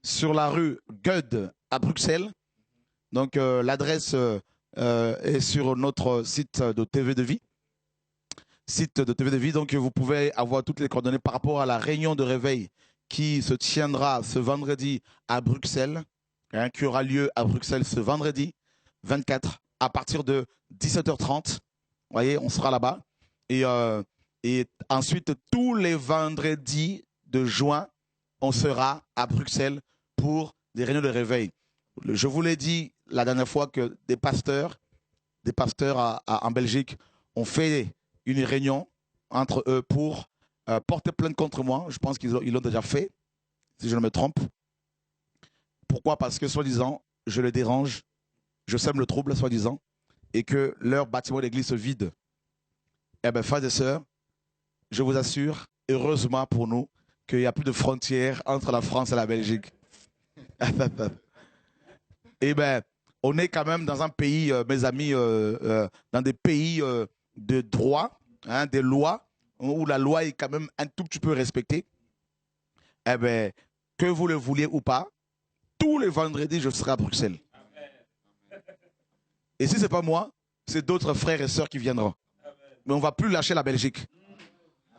sur la rue Gueud à Bruxelles, donc l'adresse est sur notre site de TV de Vie. Donc vous pouvez avoir toutes les coordonnées par rapport à la réunion de réveil qui se tiendra ce vendredi à Bruxelles, qui aura lieu à Bruxelles ce vendredi 24 à partir de 17h30. Vous voyez, on sera là-bas. Et ensuite, tous les vendredis de juin, on sera à Bruxelles pour des réunions de réveil. Je vous l'ai dit la dernière fois que des pasteurs en Belgique ont fait une réunion entre eux pour porter plainte contre moi. Je pense qu'ils l'ont déjà fait, si je ne me trompe. Pourquoi? Parce que, soi-disant, je les dérange, je sème le trouble, soi-disant, et que leur bâtiment d'église se vide. Eh bien, frères et sœurs, je vous assure, heureusement pour nous, qu'il n'y a plus de frontières entre la France et la Belgique. Eh bien, on est quand même dans un pays, mes amis, dans des pays de droit, hein, des lois, où la loi est quand même un tout petit peu respectée. Eh bien, que vous le vouliez ou pas, tous les vendredis, je serai à Bruxelles. Et si ce n'est pas moi, c'est d'autres frères et sœurs qui viendront. Mais on ne va plus lâcher la Belgique.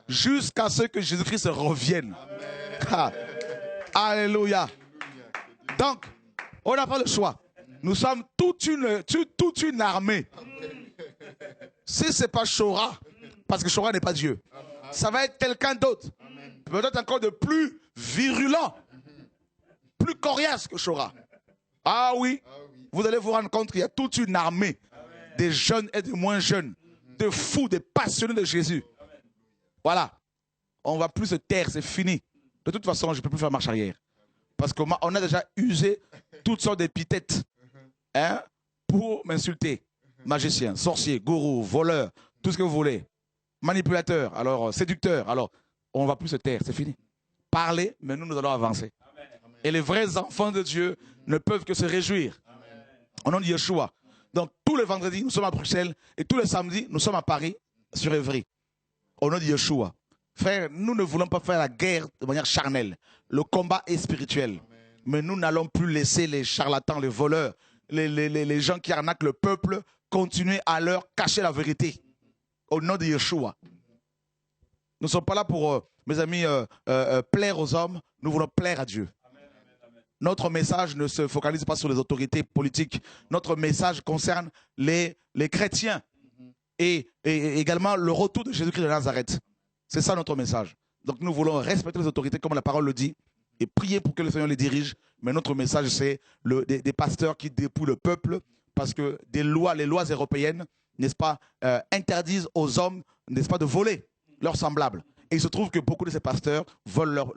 Jusqu'à ce que Jésus-Christ revienne. Ah. Alléluia. Donc, on n'a pas le choix. Nous sommes toute une armée. Si ce n'est pas Chora, parce que Chora n'est pas Dieu, ça va être quelqu'un d'autre. Peut-être encore de plus virulent, plus coriace que Chora. Ah oui, vous allez vous rendre compte qu'il y a toute une armée des jeunes et des moins jeunes, de fous, des passionnés de Jésus. Voilà. On ne va plus se taire, c'est fini. De toute façon, je ne peux plus faire marche arrière. Parce qu'on a déjà usé toutes sortes d'épithètes, hein, pour m'insulter. Magicien, sorcier, gourou, voleur, tout ce que vous voulez. Manipulateur, alors séducteur. Alors, on ne va plus se taire, c'est fini. Parlez, mais nous allons avancer. Et les vrais enfants de Dieu ne peuvent que se réjouir. Au nom de Yeshua. Donc, tous les vendredis, nous sommes à Bruxelles. Et tous les samedis, nous sommes à Paris, sur Évry. Au nom de Yeshua. Frère, nous ne voulons pas faire la guerre de manière charnelle. Le combat est spirituel. Mais nous n'allons plus laisser les charlatans, les voleurs, les gens qui arnaquent le peuple continuer à leur cacher la vérité. Au nom de Yeshua. Nous ne sommes pas là pour, mes amis, plaire aux hommes. Nous voulons plaire à Dieu. Notre message ne se focalise pas sur les autorités politiques. Notre message concerne les chrétiens et également le retour de Jésus-Christ de Nazareth. C'est ça notre message. Donc nous voulons respecter les autorités comme la parole le dit et prier pour que le Seigneur les dirige. Mais notre message, c'est des pasteurs qui dépouillent le peuple parce que les lois européennes, n'est-ce pas, interdisent aux hommes, n'est-ce pas, de voler leurs semblables. Et il se trouve que beaucoup de ces pasteurs volent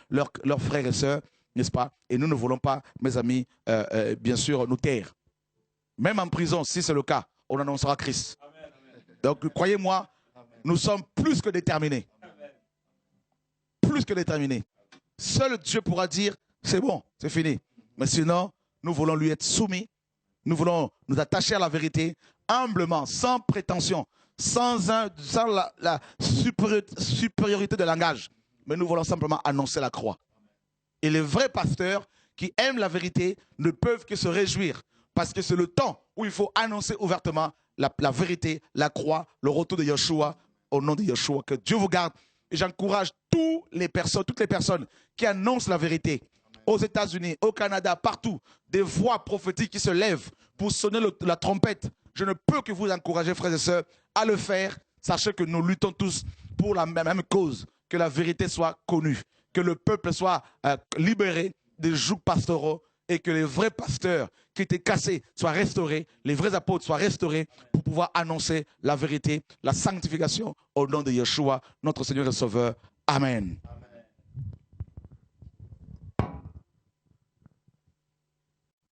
leurs frères et sœurs, n'est-ce pas? Et nous ne voulons pas, mes amis, bien sûr, nous taire. Même en prison, si c'est le cas, on annoncera Christ. Donc, croyez-moi, nous sommes plus que déterminés. Plus que déterminés. Seul Dieu pourra dire, c'est bon, c'est fini. Mais sinon, nous voulons lui être soumis. Nous voulons nous attacher à la vérité, humblement, sans prétention, sans la supériorité de langage. Mais nous voulons simplement annoncer la croix. Et les vrais pasteurs qui aiment la vérité ne peuvent que se réjouir. Parce que c'est le temps où il faut annoncer ouvertement la vérité, la croix, le retour de Yeshua, au nom de Yeshua. Que Dieu vous garde. Et j'encourage toutes les personnes qui annoncent la vérité. Aux États-Unis, au Canada, partout, des voix prophétiques qui se lèvent pour sonner la trompette. Je ne peux que vous encourager, frères et sœurs, à le faire. Sachez que nous luttons tous pour la même cause, que la vérité soit connue, que le peuple soit libéré des jougs pastoraux et que les vrais pasteurs qui étaient cassés soient restaurés, les vrais apôtres soient restaurés pour pouvoir annoncer la vérité, la sanctification au nom de Yeshua, notre Seigneur et Sauveur. Amen.